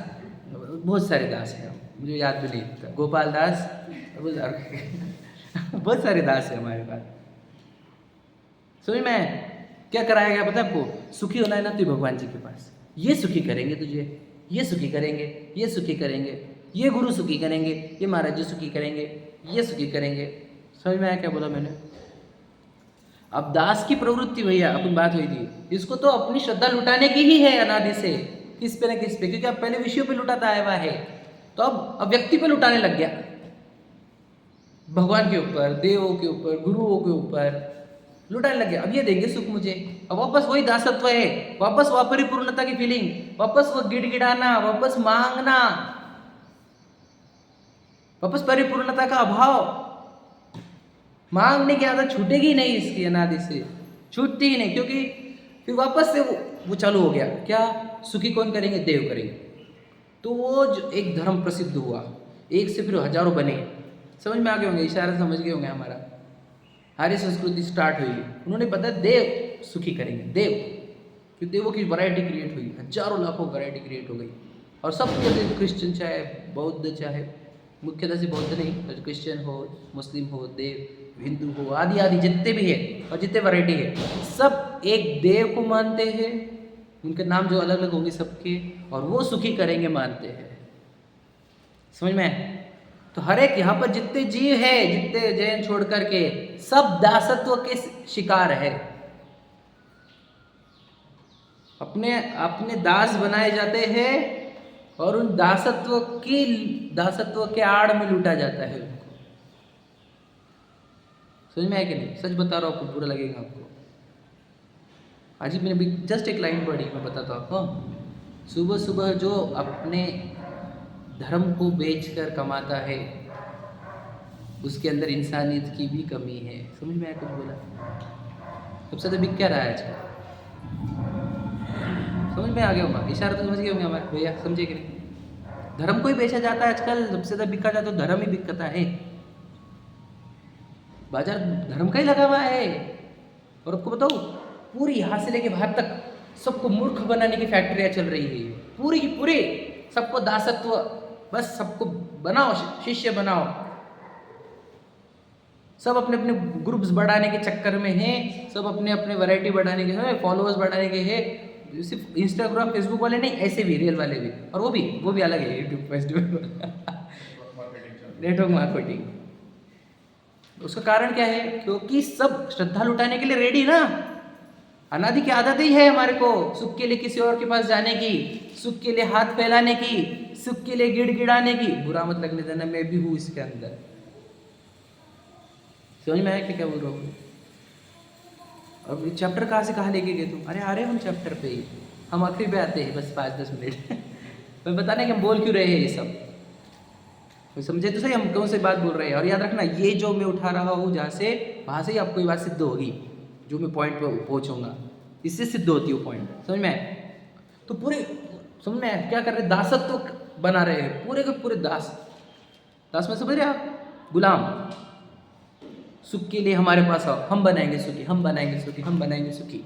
बहुत सारे दास हैं, मुझे याद भी नहीं था, गोपाल दास, बहुत सारे दास है हमारे पास। समझ में क्या कराया गया पता है आपको? सुखी होना है ना, तो भगवान जी के पास, ये सुखी करेंगे तुझे, ये सुखी करेंगे, ये सुखी करेंगे, ये गुरु सुखी करेंगे, ये महाराज जी सुखी करेंगे, ये सुखी करेंगे। समझ में आया क्या बोला मैंने? अब दास की प्रवृत्ति भैया अपन बात हुई थी, इसको तो अपनी श्रद्धा लुटाने की ही है अनादि से, किस पे ना किस पे, क्योंकि अब पहले विषयों पे लुटाता आया हुआ है, तो अब व्यक्ति पे लुटाने लग गया, भगवान के ऊपर, देवों के ऊपर, गुरुओं के ऊपर लुटाने लग गया। अब ये देंगे सुख मुझे, अब वापस वही दासत्व है, वापस वह परिपूर्णता की फीलिंग, वापस वो गिड़गिड़ाना, वापस मांगना, वापस परिपूर्णता का अभाव। मांगने की आदत छूटेगी नहीं इसकी, अनादि से छूटती ही नहीं, क्योंकि फिर वापस से वो चालू हो गया। क्या? सुखी कौन करेंगे? देव करेंगे। तो वो जो एक धर्म प्रसिद्ध हुआ, एक से फिर हजारों बने। समझ में आ गए होंगे, इशारा समझ गए होंगे। हमारा आर्य संस्कृति स्टार्ट हुई, उन्होंने बताया देव सुखी करेंगे, देव, फिर देवों की वैरायटी क्रिएट हुई, हजारों लाखों वैरायटी क्रिएट हो गई। और सब क्रिश्चियन चाहे बौद्ध, चाहे मुख्यतः से बौद्ध नहीं, क्रिश्चियन हो, मुस्लिम हो, देव, हिंदू हो, आदि आदि जितने भी है और जितने वैरायटी है, सब एक देव को मानते हैं। उनके नाम जो अलग अलग होंगे सबके, और वो सुखी करेंगे मानते हैं। समझ में? तो हर एक यहाँ पर जितने जीव है, जितने जैन छोड़ करके, सब दासत्व के शिकार है। अपने अपने दास बनाए जाते हैं और उन दासत्व के आड़ में लूटा जाता है उनको। समझ में आया कि नहीं? सच बता रहा हूँ, आपको बुरा लगेगा आपको। आज ही मैंने जस्ट एक लाइन पढ़ी, मैं बताता हूँ आपको। सुबह सुबह जो अपने धर्म को बेचकर कमाता है, उसके अंदर इंसानियत की भी कमी है। समझ में आया कुछ बोला? सबसे ज़्यादा बिक क्या रहा है आजकल? समझ में आ गया होगा, इशारा तो समझ गए होंगे हमारे भैया, समझे कि नहीं? धर्म को ही बेचा जाता है आजकल, सबसे ज़्यादा बिका जाता है, तो धर्म ही बिकता है। बाजार धर्म का ही लगा हुआ है। और आपको बताओ, पूरी यहाँ से लेके बाहर तक सबको मूर्ख बनाने की फैक्ट्रियाँ चल रही है, पूरी की पूरी। सबको दासत्व, बस सबको बनाओ, शिष्य बनाओ। सब अपने अपने ग्रुप्स बढ़ाने के चक्कर में हैं, सब अपने अपने वैरायटी बढ़ाने के हैं, फॉलोअर्स बढ़ाने के हैं। सिर्फ इंस्टाग्राम फेसबुक वाले नहीं, ऐसे भी रियल वाले भी, और वो भी अलग है, यूट्यूब फेसबुक नेटवर्क मार्केटिंग। उसका कारण क्या है? क्योंकि सब श्रद्धा लुटाने के लिए रेडी ना। अनादि की आदत ही है हमारे को सुख के लिए किसी और के पास जाने की, सुख के लिए हाथ फैलाने की, सुख के लिए गिड़गिड़ाने की। बुरा मत लगने देना, मैं भी हूं इसके अंदर। समझ में आया क्या बोल रहा हूँ? अब चैप्टर कहाँ से कहाँ लेके गए तुम? अरे आ रहे हम चैप्टर पे ही, हम आखिरी पे आते हैं बस 5-10 मिनट मैं बताने कि हम बोल क्यों रहे हैं ये सब, तो समझे तो सही हम कौन सी बात बोल रहे हैं। और याद रखना, ये जो मैं उठा रहा हूँ जहाँ से, वहाँ से ही आपको ये बात सिद्ध होगी, जो मैं पॉइंट पे पहुँचूंगा इससे सिद्ध होती है पॉइंट। समझ में आए? तो पूरे समझ में आए क्या कर रहे? दासत्व तो बना रहे हैं, पूरे के पूरे दास। दास में समझ रहे आप? गुलाम। सुख के लिए हमारे पास आओ, हम बनाएंगे सुखी, हम बनाएंगे सुखी, हम बनाएंगे सुखी।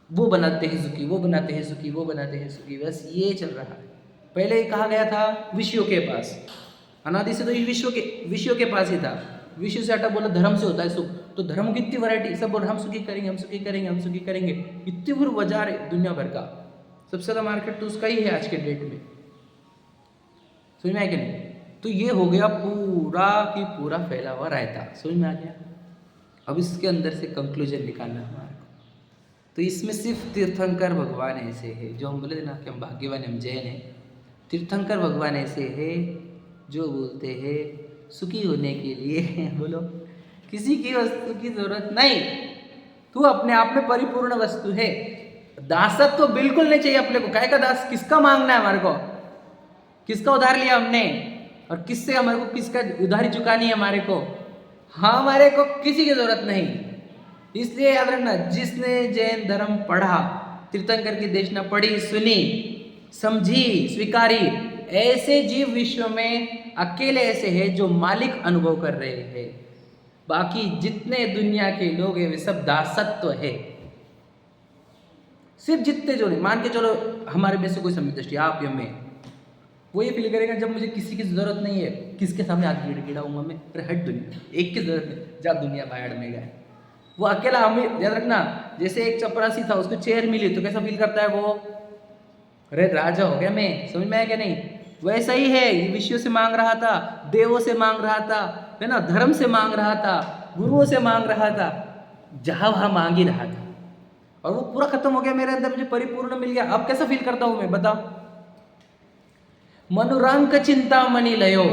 वो बनाते हैं सुखी, वो बनाते हैं सुखी, वो बनाते हैं सुखी। बस ये चल रहा है। पहले कहा गया था विषयों के पास, अनादि से तो ये विषयों के पास ही था। विषय से हटा बोला धर्म से होता है सुख, तो धर्म की इतनी वैरायटी, सब बोल रहे हम सुखी करेंगे, हम सुखी करेंगे, हम सुखी करेंगे। इतनी बुरी बाजार है दुनिया भर का, सबसे ज़्यादा मार्केट तो उसका ही है आज के डेट में। समझ में आया कि नहीं? तो ये हो गया पूरा की पूरा फैला हुआ रायता। समझ में आ गया? अब इसके अंदर से कंक्लूजन निकालना है हमारे को। तो इसमें सिर्फ तीर्थंकर भगवान ऐसे है, जो हम बोले ना कि हम भाग्यवान, हम जैन हैं। तीर्थंकर भगवान ऐसे है जो बोलते हैं सुखी होने के लिए बोलो किसी की वस्तु की जरूरत नहीं, तू अपने आप में परिपूर्ण वस्तु है। दासत्व तो बिल्कुल नहीं चाहिए अपने को। काय का दास? किसका मांगना है हमारे को? किसका उधार लिया हमने, और किससे हमारे को किसका उधारी चुकानी है हमारे को? हमारे को किसी की जरूरत नहीं। इसलिए याद रखना, जिसने जैन धर्म पढ़ा, तीर्थंकर की देशना पढ़ी, सुनी, समझी, स्वीकारी, ऐसे जीव विश्व में अकेले ऐसे हैं जो मालिक अनुभव कर रहे हैं। बाकी जितने दुनिया के लोग हैं वे सब दासत्व है। सिर्फ जितने जो नहीं, मान के चलो हमारे में से कोई समदृष्टि, आप या मैं, वो ये फील करेगा जब मुझे किसी की जरूरत नहीं है, किसके सामने हाथ गिड़गिड़ाऊंगा मैं? अरे हट दुनिया, एक की जरूरत है, जा दुनिया बाहर में गए। वो अकेला, हमें याद रखना, जैसे एक चपरासी था, उसको चेयर मिली तो कैसा फील करता है वो? अरे राजा हो गया मैं। समझ में आया क्या नहीं? वैसा ही है, ये विषयों से मांग रहा था, देवों से मांग रहा था, है ना, धर्म से मांग रहा था, गुरुओं से मांग रहा था, जहां वहां मांग ही रहा था, और वो पूरा खत्म हो गया मेरे अंदर, मुझे परिपूर्ण मिल गया। अब कैसा फील करता हूं मैं, बताओ? मनुरांक चिंता मणि लयो,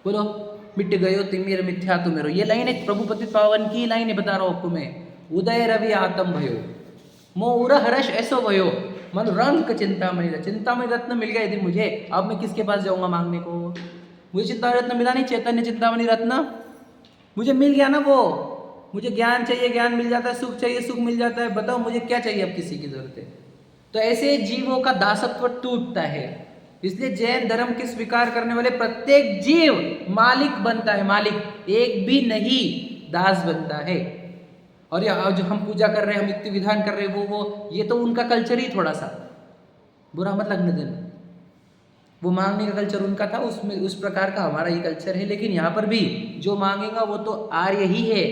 बोलो, मिट गयो तिमिर मिथ्या तु मेरो। ये लाइन है प्रभु पति पावन की लाइन है, बता रहा हूं आपको मैं। उदय रवि आतम भयो, मोर हर्ष ऐसो भयो, मनुरांक चिंतामणि, चिंतामणि रत्न मिल गया यदि मुझे, अब मैं किसके पास जाऊंगा मांगने को? मुझे चिंतामणि रत्न मिला नहीं, चैतन्य चिंतामणि रत्न मुझे मिल गया ना। वो मुझे ज्ञान चाहिए, ज्ञान मिल जाता है, सुख चाहिए, सुख मिल जाता है। बताओ मुझे क्या चाहिए अब किसी की जरूरत है? तो ऐसे जीवों का दासत्व टूटता है। इसलिए जैन धर्म के स्वीकार करने वाले प्रत्येक जीव मालिक बनता है, मालिक, एक भी नहीं दास बनता है। और ये जो हम पूजा कर रहे हैं, हम इतने विधान कर रहे हैं, वो ये तो उनका कल्चर ही, थोड़ा सा बुरा मत लगने देना। वो मांगने का कल्चर उनका था, उसमें उस प्रकार का हमारा ये कल्चर है। लेकिन यहाँ पर भी जो मांगेगा वो तो आर्य ही है।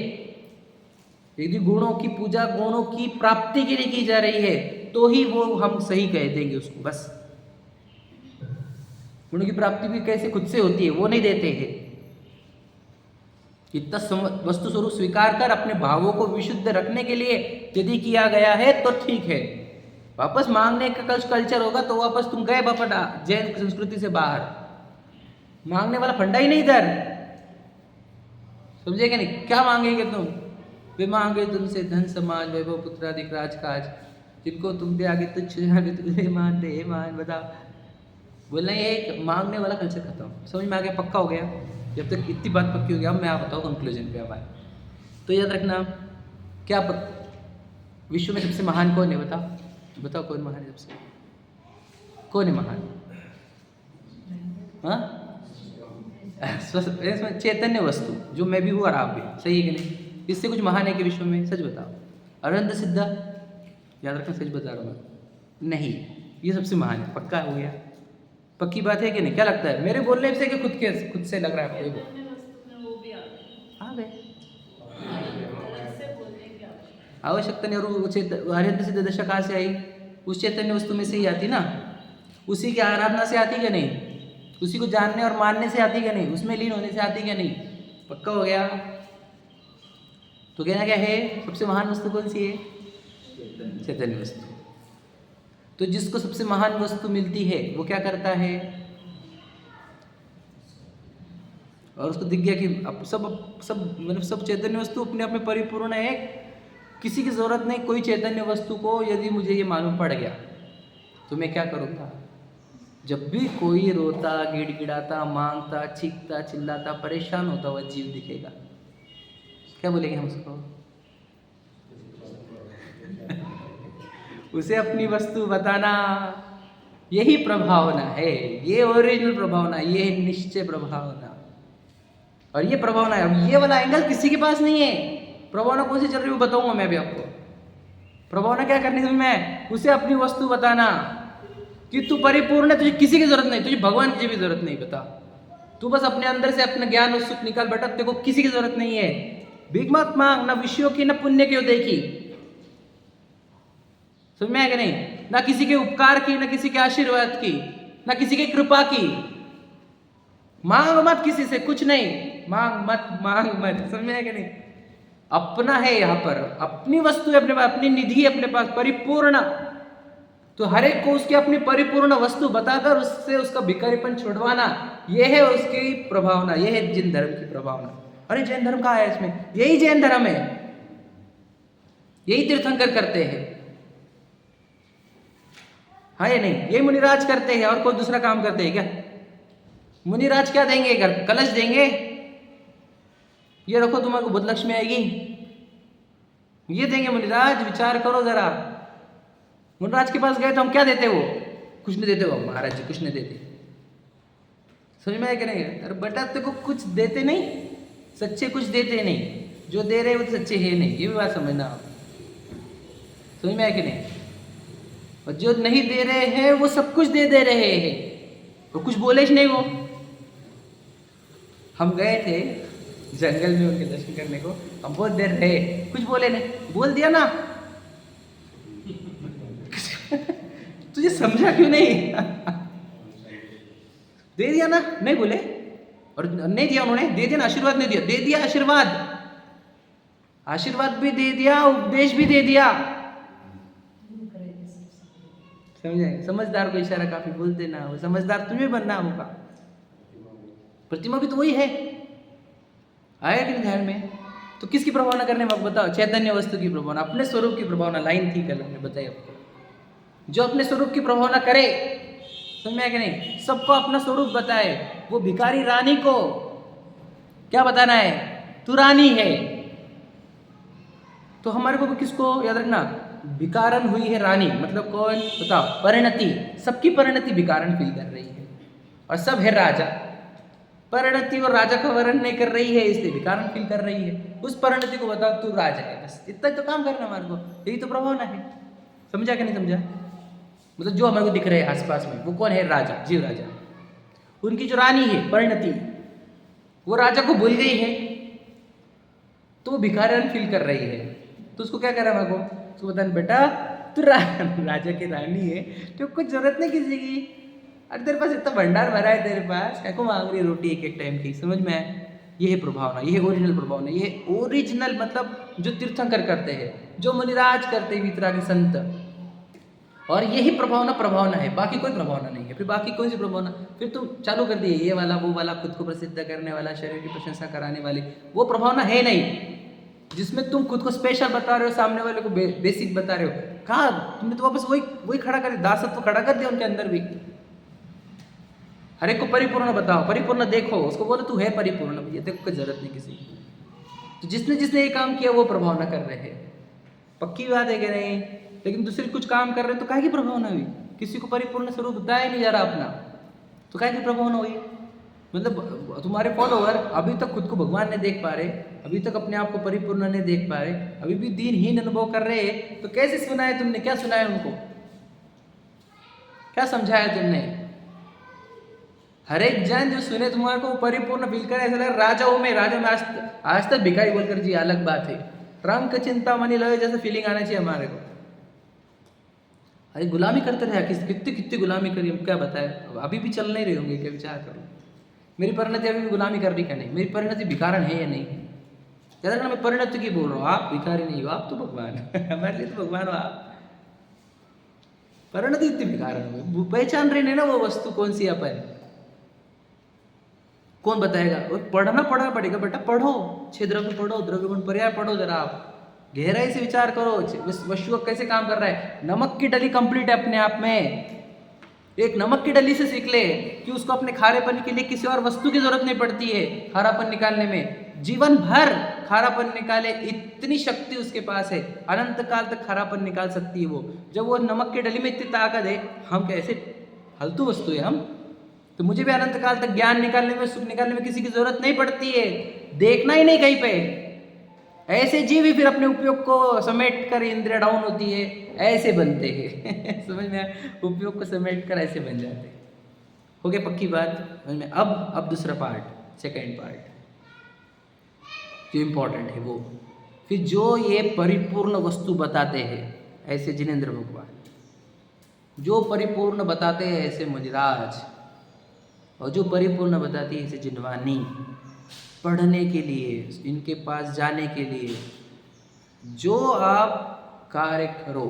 यदि गुणों की पूजा गुणों की प्राप्ति के लिए की जा रही है तो ही वो हम सही कह देंगे उसको। बस गुणों की प्राप्ति भी कैसे खुद से होती है, वो नहीं देते हैं। इतना वस्तु स्वरूप स्वीकार कर अपने भावों को विशुद्ध रखने के लिए यदि किया गया है तो ठीक है। वापस मांगने का कल्चर होगा तो वापस तुम गए बापा जैन संस्कृति से बाहर। मांगने वाला फंडा ही नहीं इधर, समझे क्या नहीं? क्या मांगेंगे तुम? वे मांगे तुमसे धन समाज वैभव पुत्रादिक राजकाज, जिनको तुम दे आगे तुझ आगे तुझे मान दे मान। बताओ, बोलना ये एक मांगने वाला कल्चर खत्म। समझ में आ गया? पक्का हो गया? जब तक इतनी बात पक्की हो गया, अब मैं आप बताऊँ कंक्लूजन पे हमारे। तो याद रखना, क्या विश्व में सबसे महान कौन है? बताओ बताओ, कौन महान है सबसे? कौन है महान? हाँ, चैतन्य वस्तु, जो मैं भी हूँ और आप भी। सही है कि नहीं? इससे कुछ महान है कि विश्व में? सच बताओ। अनंत सिद्धा, याद रखना, सच बता रहा हूँ मैं। नहीं, ये सबसे महान है। पक्का हो गया? पक्की बात है कि नहीं? क्या लगता है मेरे बोलने से कि खुद से लग रहा है आपको? आ गए, आवश्यकता नहीं। और अनंत सिद्ध दशा कहाँ से आई? उस चैतन्य वस्तु में से ही आती ना। उसी की आराधना से आती क्या नहीं? उसी को जानने और मानने से आती क्या नहीं? उसमें लीन होने से आती क्या नहीं? पक्का हो गया? तो कहना क्या है, सबसे महान वस्तु कौन सी है? चैतन्य वस्तु। तो जिसको सबसे महान वस्तु मिलती है वो क्या करता है? और उसको दिख गया कि अब सब मतलब सब चैतन्य वस्तु अपने आप में परिपूर्ण है, किसी की जरूरत नहीं कोई चैतन्य वस्तु को। यदि मुझे ये मालूम पड़ गया तो मैं क्या करूँगा? जब भी कोई रोता, गिड़गिड़ाता, मांगता, चीखता, चिल्लाता, परेशान होता हुआ जीव दिखेगा, क्या बोलेंगे हम उसको? उसे अपनी वस्तु बताना, यही प्रभावना है, ये ओरिजिनल प्रभावना, ये निश्चय प्रभावना। और ये प्रभावना है, अब ये वाला एंगल किसी के पास नहीं है। प्रभावना कौन सी चल रही है वो बताऊंगा मैं भी आपको। प्रभावना क्या करनी है मैं? उसे अपनी वस्तु बताना कि तू परिपूर्ण है, तुझे किसी की जरूरत नहीं, तुझे भगवान की भी जरूरत नहीं। बता, तू बस अपने अंदर से अपना ज्ञान और सुख निकाल बेटा, तेरे को किसी की जरूरत नहीं है। भीख मत मांग, ना विषयों की ना पुण्य की देखी, समझ में आया कि नहीं? ना किसी के उपकार की, ना किसी के आशीर्वाद की, ना किसी की कृपा की। मांग मत किसी से, कुछ नहीं, मांग मत, समझ में आया कि नहीं? अपना है यहाँ पर, अपनी वस्तु है अपने पास, अपनी निधि है अपने पास परिपूर्ण। तो हर एक को उसकी अपनी परिपूर्ण वस्तु बताकर उससे उसका भिखारीपन छुड़वाना, यह है उसकी प्रभावना, यह है जैन धर्म की प्रभावना। अरे जैन धर्म कहाँ है इसमें? यही जैन धर्म है, यही तीर्थंकर करते हैं, हाँ या नहीं? ये मुनिराज करते हैं, और कोई दूसरा काम करते हैं क्या? मुनिराज क्या देंगे? घर कलश देंगे, ये रखो तुम्हारे को बुद्ध लक्ष्मी आएगी, ये देंगे मुनिराज। विचार करो जरा, मुनिराज के पास गए तो हम क्या देते? वो कुछ नहीं देते, वो महाराज जी कुछ नहीं देते। समझ में आया कि नहीं? अरे बेटा तेरे को कुछ देते नहीं, सच्चे कुछ देते नहीं, जो दे रहे वो तो सच्चे है नहीं, ये भी बात समझना आप। समझ में आया कि नहीं? और जो नहीं दे रहे हैं वो सब कुछ दे रहे हैं, वो कुछ बोले ही नहीं। वो हम गए थे जंगल में उनके दर्शन करने को, हम बहुत देर रहे, कुछ बोले नहीं, बोल दिया ना तुझे समझा क्यों नहीं? दे दिया ना, नहीं बोले, और नहीं दिया उन्होंने, दे दिया ना, आशीर्वाद नहीं दिया, दे दिया आशीर्वाद, आशीर्वाद भी दे दिया, उपदेश भी दे दिया। समझे? समझदार को इशारा काफी बोलते ना, वो समझदार तुम्हें बनना होगा। प्रतिमा भी तो वही है, आया कि नहीं ध्यान में? तो किसकी प्रभावना करने में आपको बताओ? चैतन्य वस्तु की प्रभावना, अपने स्वरूप की प्रभावना। लाइन थी कल हमने बताई आपको, जो अपने स्वरूप की प्रभावना करे, समझ में आया कि नहीं? सबको अपना स्वरूप बताए। वो भिखारी रानी को क्या बताना है? तू रानी है। तो हमारे को किसको याद रखना? भिकारन हुई है रानी, मतलब कौन? बताओ, परिणति, सबकी परिणति भिकारन फील कर रही है, और सब है राजा। परिणति और राजा का वर्ण नहीं कर रही है, इसलिए भिकारन फील कर रही है। उस परिणति को बताओ तू राजा है, बस इतना तो काम करना हमारे को, यही तो प्रभावना है। समझा कि नहीं समझा? मतलब जो हमारे को दिख रहे हैं आसपास में, वो कौन है? राजा, जीव राजा। उनकी जो रानी है परिणति, वो राजा को भूल गई है, तो वो भिखारन फील कर रही है। तो उसको क्या कर रहा है हमारे को? उसको बता, बेटा तू राजा की रानी है, तो कुछ जरूरत नहीं किसी की। अरे तेरे पास इतना भंडार भरा है, तेरे पास क्या को मांग रही है रोटी एक टाइम की? समझ में आए? ये है प्रभावना, ये है ओरिजिनल प्रभावना। ये ओरिजिनल मतलब जो तीर्थंकर करते हैं, जो मुनिराज करते हैं, वितरागी संत, और यही प्रभावना है, बाकी कोई प्रभावना नहीं है। फिर बाकी कौन सी प्रभावना? फिर तुम चालू कर दिए ये वाला वो वाला, खुद को प्रसिद्ध करने वाला, शरीर की प्रशंसा कराने वाली, वो प्रभावना है नहीं। जिसमें तुम खुद को स्पेशल बता रहे हो, सामने वाले को बेसिक बता रहे हो। कहा तुमने तो वापस वही खड़ा कर, दासत्व खड़ा कर दिया उनके अंदर भी। हर एक को परिपूर्ण बताओ, परिपूर्ण देखो, उसको बोलो तू है परिपूर्ण, भैया तेरे को कोई जरूरत नहीं किसी की। तो जिसने ये काम किया वो प्रभावना कर रहे हैं, पक्की बात है कि नहीं? लेकिन दूसरे कुछ काम कर रहे हैं तो काहे की प्रभावना हुई? किसी को परिपूर्ण स्वरूप बताया नहीं जा रहा अपना, तो काहे की प्रभावना हुई? मतलब तुम्हारे फॉलोअर अभी तक खुद को भगवान नहीं देख पा रहे, अभी तक अपने आप को परिपूर्ण नहीं देख पा रहे, अभी भी दीनहीन अनुभव कर रहे हैं, तो कैसे सुनाया तुमने? क्या सुनाया उनको? क्या समझाया तुमने? हर एक जन जो सुने तुम्हारे को परिपूर्ण फील करे, ऐसा लगे राजा हूं मैं, राजा में आज तक भिखारी बोलकर जी, अलग बात है। रंग चिंता मनी लगे जैसा फीलिंग आना चाहिए हमारे को। अरे गुलामी करते रहे, कितनी गुलामी करी, हम क्या बताए? अभी भी चल नहीं रहे होंगे क्या? विचार करो, मेरी परिणति अभी भी गुलामी कर रही क्या नहीं? मेरी परिणति भिखारन है या नहीं? याद रखना, मैं परिणत की बोल रहा हूँ, आप भिखारी नहीं हो, आप तो भगवान हमारे लिए तो भगवान हो आप। परिणति इतनी भिखारी हो, पहचान रहे नहीं ना वो वस्तु कौन सी अपन। कौन बताएगा? वो पढ़ना पड़ेगा बेटा, पढ़ो 6 द्रव्य पढ़ो, द्रव्य गुण पर्याय पढ़ो, जरा आप गहराई से विचार करो वस्तु कैसे काम कर रहा है। नमक की डली कंप्लीट है अपने आप में। एक नमक की डली से सीख ले कि उसको अपने खारेपन के लिए किसी और वस्तु की जरूरत नहीं पड़ती है खारापन निकालने में। जीवन भर खारापन निकाले इतनी शक्ति उसके पास है, अनंत काल तक खारापन निकाल सकती है वो। जब वो नमक की डली में इतनी ताकत है, हम कैसे फालतू वस्तु है हम। तो मुझे भी अनंत काल तक ज्ञान निकालने में, सुख निकालने में किसी की जरूरत नहीं पड़ती है, देखना ही नहीं कहीं पे। ऐसे जीव ही फिर अपने उपयोग को समेट कर, इंद्रिया डाउन होती है, ऐसे बनते हैं समझ में आया? उपयोग को समेट कर ऐसे बन जाते हैं। हो गया पक्की बात समझ में? अब दूसरा पार्ट, सेकंड पार्ट जो इम्पोर्टेंट है वो, फिर जो ये परिपूर्ण वस्तु बताते हैं ऐसे जिनेंद्र भगवान, जो परिपूर्ण बताते हैं ऐसे मुनिराज, और जो परिपूर्ण बताती है ऐसे जिनवानी, पढ़ने के लिए, इनके पास जाने के लिए जो आप कार्य करो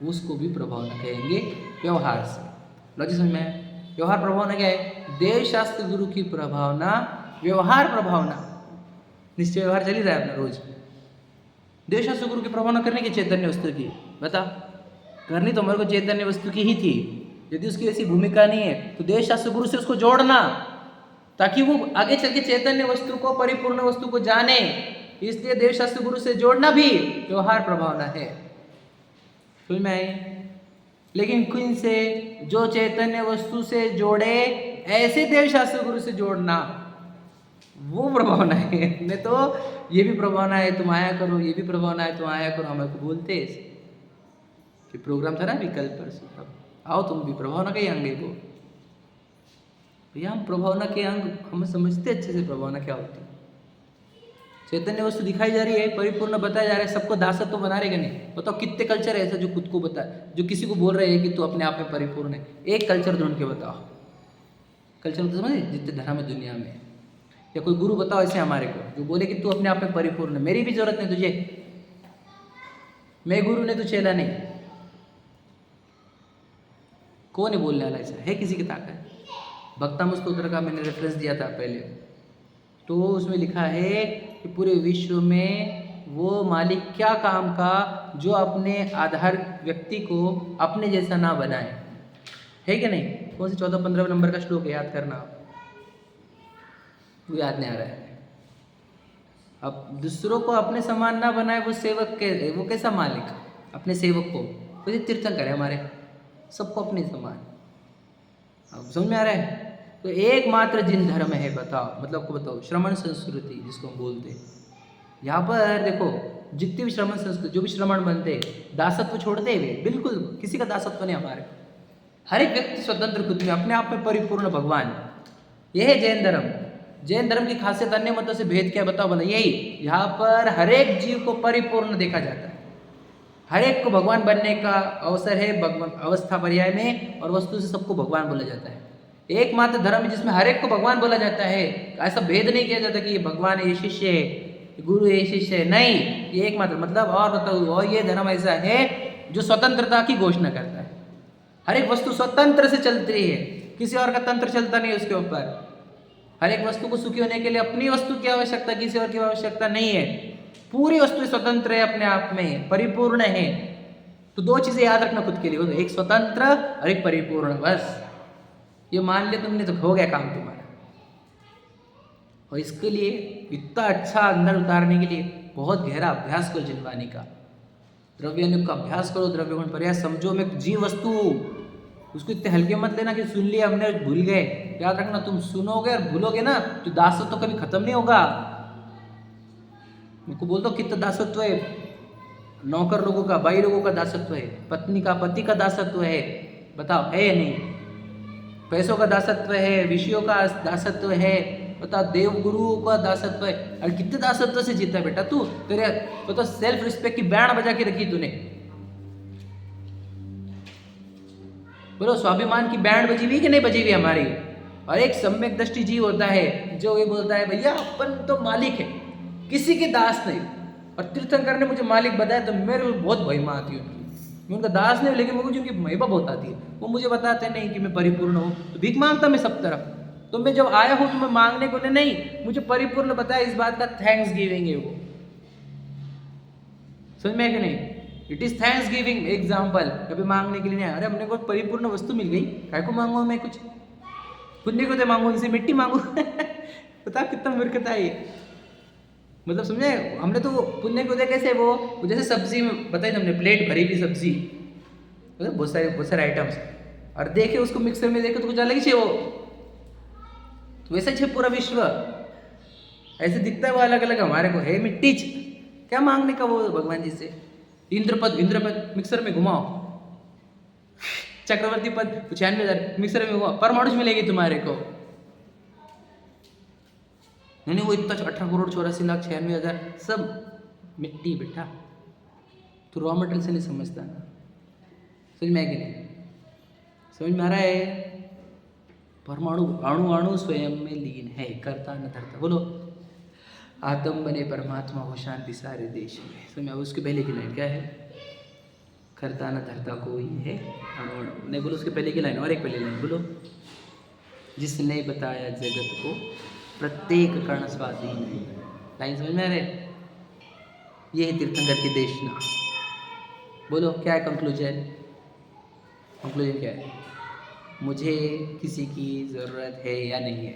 उसको भी प्रभावना कहेंगे व्यवहार से। लॉजिक समझ में? व्यवहार प्रभावना क्या है? देव शास्त्र गुरु की प्रभावना, व्यवहार प्रभावना। निश्चय व्यवहार चल ही रहा है अपना रोज। देव शास्त्र गुरु की प्रभावना करने की चैतन्य वस्तु की, बता करनी तो हमारे को चैतन्य वस्तु की ही थी। यदि उसकी ऐसी भूमिका नहीं है तो देव शास्त्र गुरु से उसको जोड़ना, ताकि वो आगे चल के चैतन्य वस्तु को, परिपूर्ण वस्तु को जाने। इसलिए देव शास्त्र गुरु से जोड़ना भी व्यवहार प्रभावना है। समझ में आई? लेकिन किन से? जो चैतन्य वस्तु से जोड़े ऐसे देव शास्त्र गुरु से जोड़ना, वो प्रभावना है। नहीं तो ये भी प्रभावना है तुम आया करो, ये भी प्रभावना है तुम आया करो, हमें को बोलते ऐसे। फिर प्रोग्राम था ना विकल्प पर, आओ तुम भी प्रभावना का ही अंग है वो। भैया हम प्रभावना के अंग हम समझते अच्छे से प्रभावना क्या होती है। चैतन्य वस्तु दिखाई जा रही है, परिपूर्ण बताया जा रहा है, सबको दासत्व तो बना रहेगा नहीं। बताओ कितने कल्चर है ऐसा जो खुद को बता, जो किसी को बोल रहे हैं कि तू अपने आप में परिपूर्ण है। एक कल्चर ढूंढ के बताओ, कल्चर तो समझे जितने धर्म है दुनिया में, या कोई गुरु बताओ ऐसे हमारे को जो बोले कि तू अपने आप में परिपूर्ण है, मेरी भी जरूरत नहीं तुझे, मैं गुरु ने तू चेला नहीं। कौन है बोलने वाला? ऐसा है किसी की ताकत? भक्तम स्तोत्र का मैंने रेफरेंस दिया था पहले, तो उसमें लिखा है कि पूरे विश्व में वो मालिक क्या काम का जो अपने आधार व्यक्ति को अपने जैसा ना बनाए, है कि नहीं? कौन से 14-15 नंबर का श्लोक है, याद करना। वो याद नहीं आ रहा है। अब दूसरों को अपने समान ना बनाए वो सेवक के, वो कैसा मालिक अपने सेवक को? तो ये तीर्थंकर है हमारे, सबको अपने समान। अब समझ में आ रहा है? तो एकमात्र जिन धर्म है, बताओ मतलब को बताओ, श्रमण संस्कृति जिसको हम बोलते हैं। यहाँ पर देखो जितने भी श्रमण संस्कृति, जो भी श्रमण बनते, दासत्व छोड़ते हुए, बिल्कुल किसी का दासत्व नहीं हमारे। हर एक व्यक्ति स्वतंत्र, खुद में अपने आप में परिपूर्ण भगवान। यह है जैन धर्म। जैन धर्म की खासियत अन्य मतों से भेद क्या बताओ बना? यही, यहाँ पर हर एक जीव को परिपूर्ण देखा जाता है, हर एक को भगवान बनने का अवसर है, भगवान अवस्था पर्याय में, और वस्तु से सबको भगवान बोला जाता है। एकमात्र धर्म है जिसमें हर एक को भगवान बोला जाता है। ऐसा भेद नहीं किया जाता कि ये भगवान है, ये शिष्य है, गुरु है, ये शिष्य है, नहीं, ये एकमात्र मतलब। और बताओ, और ये धर्म ऐसा है जो स्वतंत्रता की घोषणा करता है। हर एक वस्तु स्वतंत्र से चलती है, किसी और का तंत्र चलता नहीं उसके ऊपर। हर एक वस्तु को सुखी होने के लिए अपनी वस्तु की आवश्यकता, किसी और की आवश्यकता नहीं है। पूरी वस्तु स्वतंत्र है, अपने आप में परिपूर्ण है। तो दो चीजें याद रखना खुद के लिए, एक स्वतंत्र और एक परिपूर्ण। बस ये मान ले तुमने तो हो गया काम तुम्हारा। और इसके लिए इतना अच्छा अंदर उतारने के लिए बहुत गहरा अभ्यास करो जिनवानी का, द्रव्यानुग का अभ्यास करो, द्रव्य गुण पर्याय समझो। में जीव वस्तु उसको इतने हल्के मत लेना कि सुन लिया हमने भूल गए। याद रखना, तुम सुनोगे और भूलोगे ना तो दासत्व तो कभी खत्म नहीं होगा। उनको बोल दो कितना दासत्व है, नौकर लोगों का, भाई लोगों का दासत्व है, पत्नी का, पति का दासत्व है, बताओ है या नहीं? पैसों का दासत्व है, विषयों का दासत्व है, बताओ देव गुरुओं का दासत्व है। और कितने दासत्व से जीता बेटा तू? तेरे तो सेल्फ रिस्पेक्ट की बैंड बजा के रखी तूने। बोलो स्वाभिमान की बैंड बजी हुई कि नहीं बजी हुई हमारी? और एक सम्यक दृष्टि जीव होता है जो ये बोलता है भैया अपन तो मालिक है, किसी के दास नहीं। और तीर्थंकर ने मुझे मालिक बताया तो मेरे को बहुत महिमा आती है उनकी। मैं उनका दास नहीं, लेकिन मुझे उनकी महिमा बहुत आती है। वो मुझे बताते नहीं कि मैं परिपूर्ण हूँ, तो भीख मांगता मैं सब तरफ। तो मैं जब आया हूँ तो मैं मांगने को नहीं, मुझे परिपूर्ण बताया, इस बात का थैंक्स गिविंग है वो। समझ में है कि नहीं? It is thanks giving example. कभी मांगने के लिए नहीं आया। अरे हमने को परिपूर्ण वस्तु मिल गई, काय को मांगू मैं कुछ? पुण्य को तो मांगू, इसे मिट्टी मांगू। पता कितना मूर्खता है ये। मतलब समझे, हमने तो पुण्य को कैसे वो जैसे सब्जी में बताई हमने, प्लेट भरी हुई सब्जी, मतलब बहुत सारे आइटम्स, और देखे उसको मिक्सर में देखे तो कुछ अलग ही छे वो। तो वैसा छे पूरा विश्व, ऐसे दिखता है वो अलग अलग। हमारे को है मिट्टी, क्या मांगने का वो भगवान जी से? इंद्रपद मिक्सर में घुमाओ, चक्रवर्ती पद 96,000 मिक्सर में घुमाओ, परमाणु मिलेगी तुम्हारे को। नहीं वो इतना 18,84,96,000 सब मिट्टी बेटा। तो रॉ मटेरियल से नहीं समझता ना, समझ में आया कि नहीं? समझ में आ रहा है? परमाणु अणु स्वयं में लीन है, करता न धरता। बोलो, आत्म बने परमात्मा हो शांति सारे देश में। समझ में? उसके पहले की लाइन क्या है? करता न धरता कोई है अणु अणु। नहीं बोलो, उसके पहले की लाइन और एक पहले लाइन बोलो, जिसने बताया जगत को प्रत्येक कण स्वाधीन है। लाइन समझ में आ रहे? ये है तीर्थंकर की देशना। बोलो क्या है कंक्लूजन? कंक्लूजन क्या है? मुझे किसी की ज़रूरत है या नहीं है?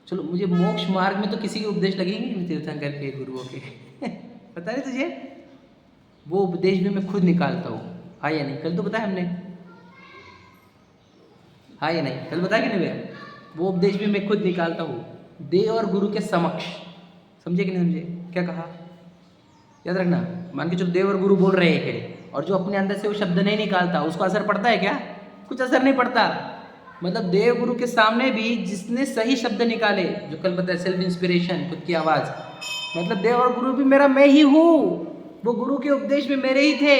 चलो, मुझे मोक्ष मार्ग में तो किसी के उपदेश लगेंगे नहीं, तीर्थंकर के गुरुओं के। पता नहीं तुझे? वो उपदेश भी मैं खुद निकालता हूँ, हाँ या नहीं? कल तो बताया हमने, हाँ या नहीं? कल बताया कि नहीं भैया? वो उपदेश भी मैं खुद निकालता हूँ, देव और गुरु के समक्ष। समझे कि नहीं समझे? क्या कहा? याद रखना, मान के चलो देव और गुरु बोल रहे हैं, और जो अपने अंदर से वो शब्द नहीं निकालता, उसको असर पड़ता है क्या? कुछ असर नहीं पड़ता। मतलब देव गुरु के सामने भी जिसने सही शब्द निकाले, जो कल बताया सेल्फ इंस्पिरेशन, खुद की आवाज़, मतलब देव और गुरु भी मेरा मैं ही हूँ। वो गुरु के उपदेश भी मेरे ही थे,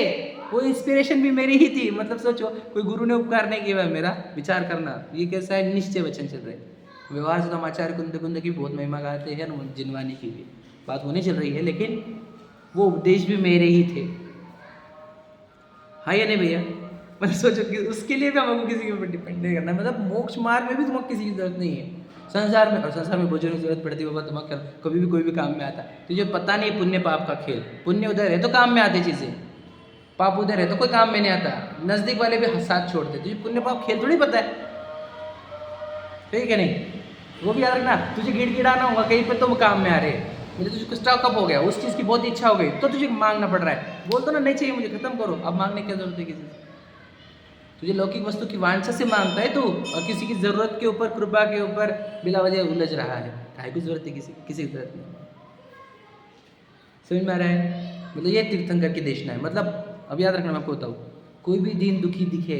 वो इंस्पिरेशन भी मेरी ही थी। मतलब सोचो, कोई गुरु ने उपकार नहीं किया मेरा, विचार करना। ये कैसा है? निश्चय वचन चल रहे। व्यवहार से तो हम आचार्य कुंद की बहुत महिमा गाते हैं, जिनवानी की भी बात होनी चल रही है, लेकिन वो उपदेश भी मेरे ही थे, हाँ या नहीं भैया? मतलब सोचो कि उसके लिए भी हमको किसी के ऊपर डिपेंड नहीं करना। मतलब मोक्ष मार्ग में भी तुम्हें किसी की जरूरत नहीं है। संसार में, और संसार में भोजन की जरूरत पड़ती है बाबा, तुम्हें कभी भी कोई भी काम में आता है। तुझे पता नहीं पुण्य पाप का खेल। पुण्य उधर है तो काम में आती चीज़ें, पाप उधर है तो कोई काम में नहीं आता। नज़दीक वाले भी साथ छोड़ते, तुझे पुण्य पाप खेल थोड़ी पता है, ठीक है नहीं? वो भी याद रखना, तुझे गिड़गिड़ाना होगा कहीं पर तो काम में आ रहे हैं। मुझे तुझे स्टॉक अप हो गया, उस चीज़ की बहुत इच्छा हो गई, तो तुझे मांगना पड़ रहा है। बोल दो ना, नहीं चाहिए मुझे, खत्म करो। अब मांगने की जरूरत है किसी से? तुझे लौकिक वस्तु की वांछा से मांगता है तू, और किसी की ज़रूरत के ऊपर, कृपा के ऊपर बिला वजह उलझ रहा है। काहे की ज़रूरत है? किसी की ज़रूरत नहीं। समझ में आ रहा है? मतलब ये तीर्थंकर की देशना है। मतलब अब याद रखना, मैं आपको बताऊँ, कोई भी दीन दुखी दिखे,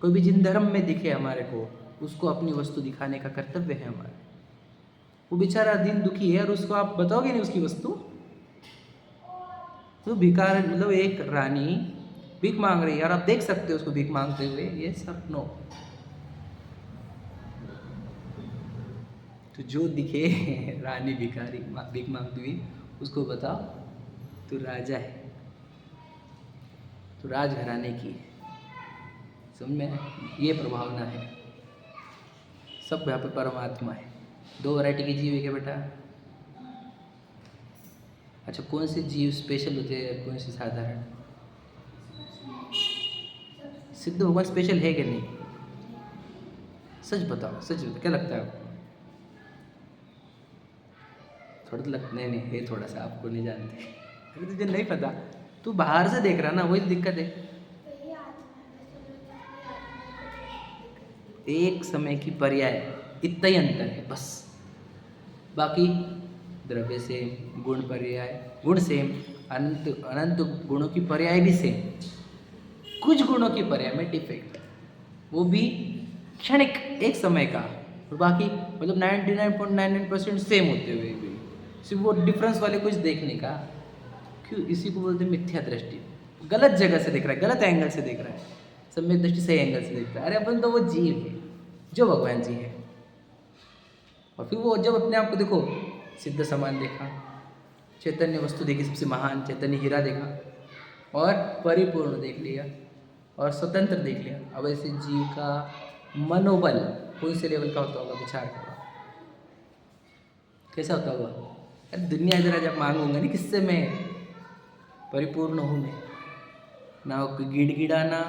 कोई भी जिन धर्म में दिखे हमारे को, उसको अपनी वस्तु दिखाने का कर्तव्य है हमारा। वो बेचारा दीन दुखी है और उसको आप बताओगे नहीं उसकी वस्तु, तो भिकार, मतलब एक रानी भीख मांग रही है और आप देख सकते हो उसको भीख मांगते हुए, ये सर नो। तो जो दिखे रानी भिखारी भीख मांगती हुई, उसको बताओ तू राजा है, तो राजघराने की। समझ में? ये प्रभावना है। सब यहाँ पे परमात्मा है। दो वैरायटी के जीव है क्या बेटा? अच्छा, कौन से जीव स्पेशल होते हैं, कौन से साधारण? सिद्ध भगवान स्पेशल है कि नहीं? सच बताओ, सच बताओ, क्या लगता है आपको? थोड़ा तो लगता नहीं है थोड़ा सा, आपको नहीं जानते। अरे तुझे नहीं पता, तू बाहर से देख रहा ना, वही दिक्कत है। एक समय की पर्याय, इतना ही अंतर है बस। बाकी द्रव्य सेम, गुण पर्याय, गुण सेम, अनंत अनंत गुणों की पर्याय भी सेम। कुछ गुणों की पर्याय में डिफेक्ट, वो भी क्षणिक, एक समय का, और बाकी मतलब 99.99% सेम होते हुए भी सिर्फ वो डिफरेंस वाले कुछ देखने का। क्यों? इसी को बोलते हैं मिथ्या दृष्टि। गलत जगह से देख रहा है, गलत एंगल से देख रहा है। सम्यक दृष्टि सही एंगल से देखता है। अरे अपन तो वो जीव है जो भगवान जी है। और फिर वो जब अपने आप को देखो, सिद्ध समान देखा, चैतन्य वस्तु देखी, सबसे महान चैतन्य हीरा देखा और परिपूर्ण देख लिया और स्वतंत्र देख लिया। अब ऐसे जीव का मनोबल कोई से लेवल का होता होगा, विचार करो कैसा होता होगा। अरे दुनिया इधर जब मांगूंगा नहीं, किससे मैं परिपूर्ण हूँ, मैं ना कोई गिड़गिड़ाना,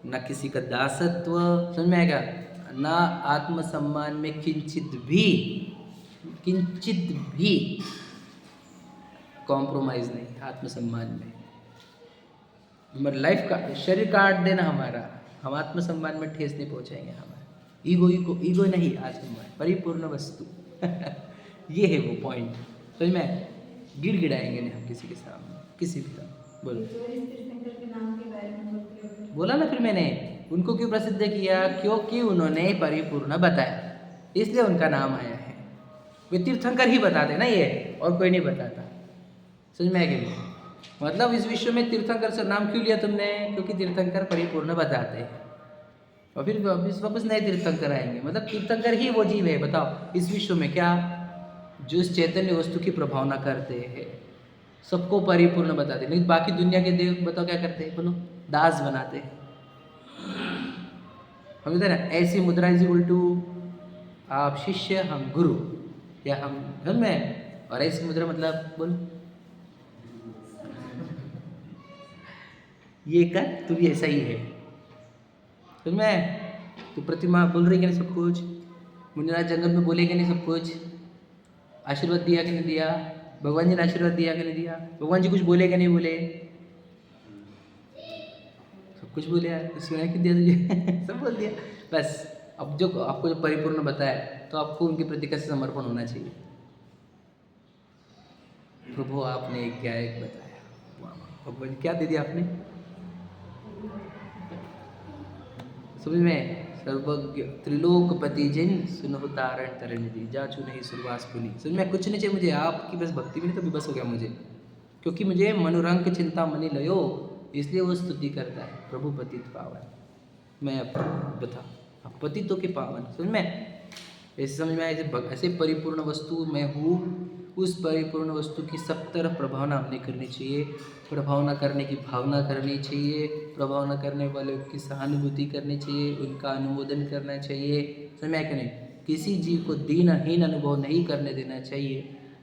ना किसी का दासत्व, समझ में आएगा, ना आत्मसम्मान में किंचित भी कॉम्प्रोमाइज़ नहीं आत्मसम्मान में। हमारे लाइफ का शरीर काट देना हमारा, हम आत्मसम्मान में ठेस नहीं पहुंचाएंगे। हमारा ईगो नहीं, आत्मा परिपूर्ण वस्तु ये है वो पॉइंट। समझ में, गिड़गिड़ाएंगे नहीं हम किसी के सामने, किसी भी का। बोलो, तीर्थंकर के नाम के बारे में बोलते हो? बोला ना फिर मैंने, उनको क्यों प्रसिद्ध किया, क्योंकि उन्होंने परिपूर्ण बताया, इसलिए उनका नाम आया है। वे तीर्थंकर ही बताते ना ये, और कोई नहीं बताता। समझ में आएगा नहीं? मतलब इस विश्व में तीर्थंकर से नाम क्यों लिया तुमने, क्योंकि तीर्थंकर परिपूर्ण बताते हैं। और फिर वापस नए तीर्थंकर आएंगे। मतलब तीर्थंकर ही वो जीव है, बताओ इस विश्व में क्या, जो इस चैतन्य वस्तु की प्रभावना करते हैं, सबको परिपूर्ण बताते। नहीं बाकी दुनिया के देव बताओ क्या करते हैं, बोलो, दास बनाते हैं। हम इधर ऐसी मुद्रा इज इक्वल टू आप शिष्य हम गुरु, या हम में, और ऐसी मुद्रा मतलब बोल ये कर, तू भी ऐसा ही है। समझ में, तो प्रतिमा बोल रही कि नहीं सब कुछ, मुनिराज जंगल में बोले कि नहीं सब कुछ, आशीर्वाद दिया कि नहीं दिया, भगवान जी ने आशीर्वाद दिया कि नहीं दिया, भगवान जी कुछ बोले कि नहीं बोले, सब कुछ बोले यार, सुना कि दिया तुझे सब बोल दिया बस। अब जो आपको जो परिपूर्ण बताया, तो आपको उनके प्रति कैसे समर्पण होना चाहिए। प्रभु आपने एक क्या एक बताया, भगवान क्या दे दिया आपने, समझ में, सर्वज्ञ त्रिलोकपति जिन सुनो तारण तरण दी जाचू नहीं सुरवास पुनी। समझ में, कुछ नहीं चाहिए मुझे, आपकी बस भक्ति भी नहीं तो भी बस हो गया मुझे, क्योंकि मुझे मनोरंग चिंता मनी लयो, इसलिए वो स्तुति करता है, प्रभु पतित पावन, मैं बता आप पतितों के पावन। समझ में, ऐसे समझ में आए, ऐसे परिपूर्ण वस्तु मैं हूँ, उस परिपूर्ण वस्तु की सब तरफ प्रभावना हमने करनी चाहिए, प्रभावना करने की भावना करनी चाहिए, प्रभावना करने वालों की सहानुभूति करनी चाहिए, उनका अनुमोदन करना चाहिए। समझ में आया कि नहीं, किसी जीव को दीनहीन अनुभव नहीं करने देना चाहिए।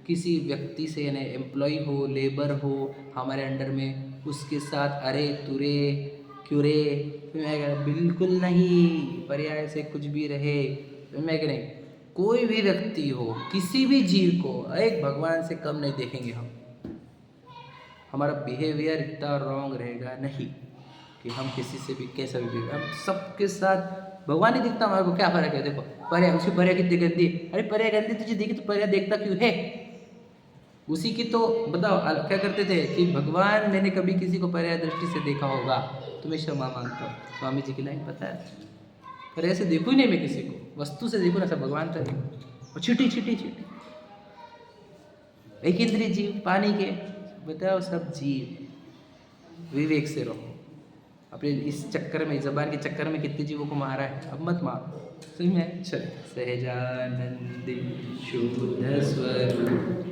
किसी व्यक्ति से, यानी एम्प्लॉय हो, लेबर हो हमारे अंडर में, उसके साथ अरे तुरे क्यों रे, बिल्कुल नहीं, पर्याय से कुछ भी रहे। समझ में आया कि नहीं, कोई भी व्यक्ति हो, किसी भी जीव को एक भगवान से कम नहीं देखेंगे हम। हमारा बिहेवियर इतना रॉन्ग रहेगा नहीं कि हम किसी से भी कैसा भी बिहेवियर, हम सबके साथ भगवान ही दिखता, हमारे को क्या फर्क है। देखो पर्या, उसी पर्या कितनी गंदी, अरे पर्या गंदी तुझे देखी तो पर्या देखता क्यों है, उसी की तो बताओ क्या करते थे कि भगवान मैंने कभी किसी को पर्या दृष्टि से देखा होगा, तुम्हें क्षमा मांगता हूँ। स्वामी जी की लाइन पता है, पर ऐसे देखो ही नहीं मैं किसी को, वस्तु से देखो ना, सब भगवान का देखो। और छिटी छिटी छिटी एक इंद्रिय जीव, पानी के, बताओ सब जीव। विवेक से रहो, अपने इस चक्कर में, जबान के चक्कर में कितने जीवों को मारा है, अब मत मारो। समझ में, चल सहजानंदी शुद्ध स्वरूप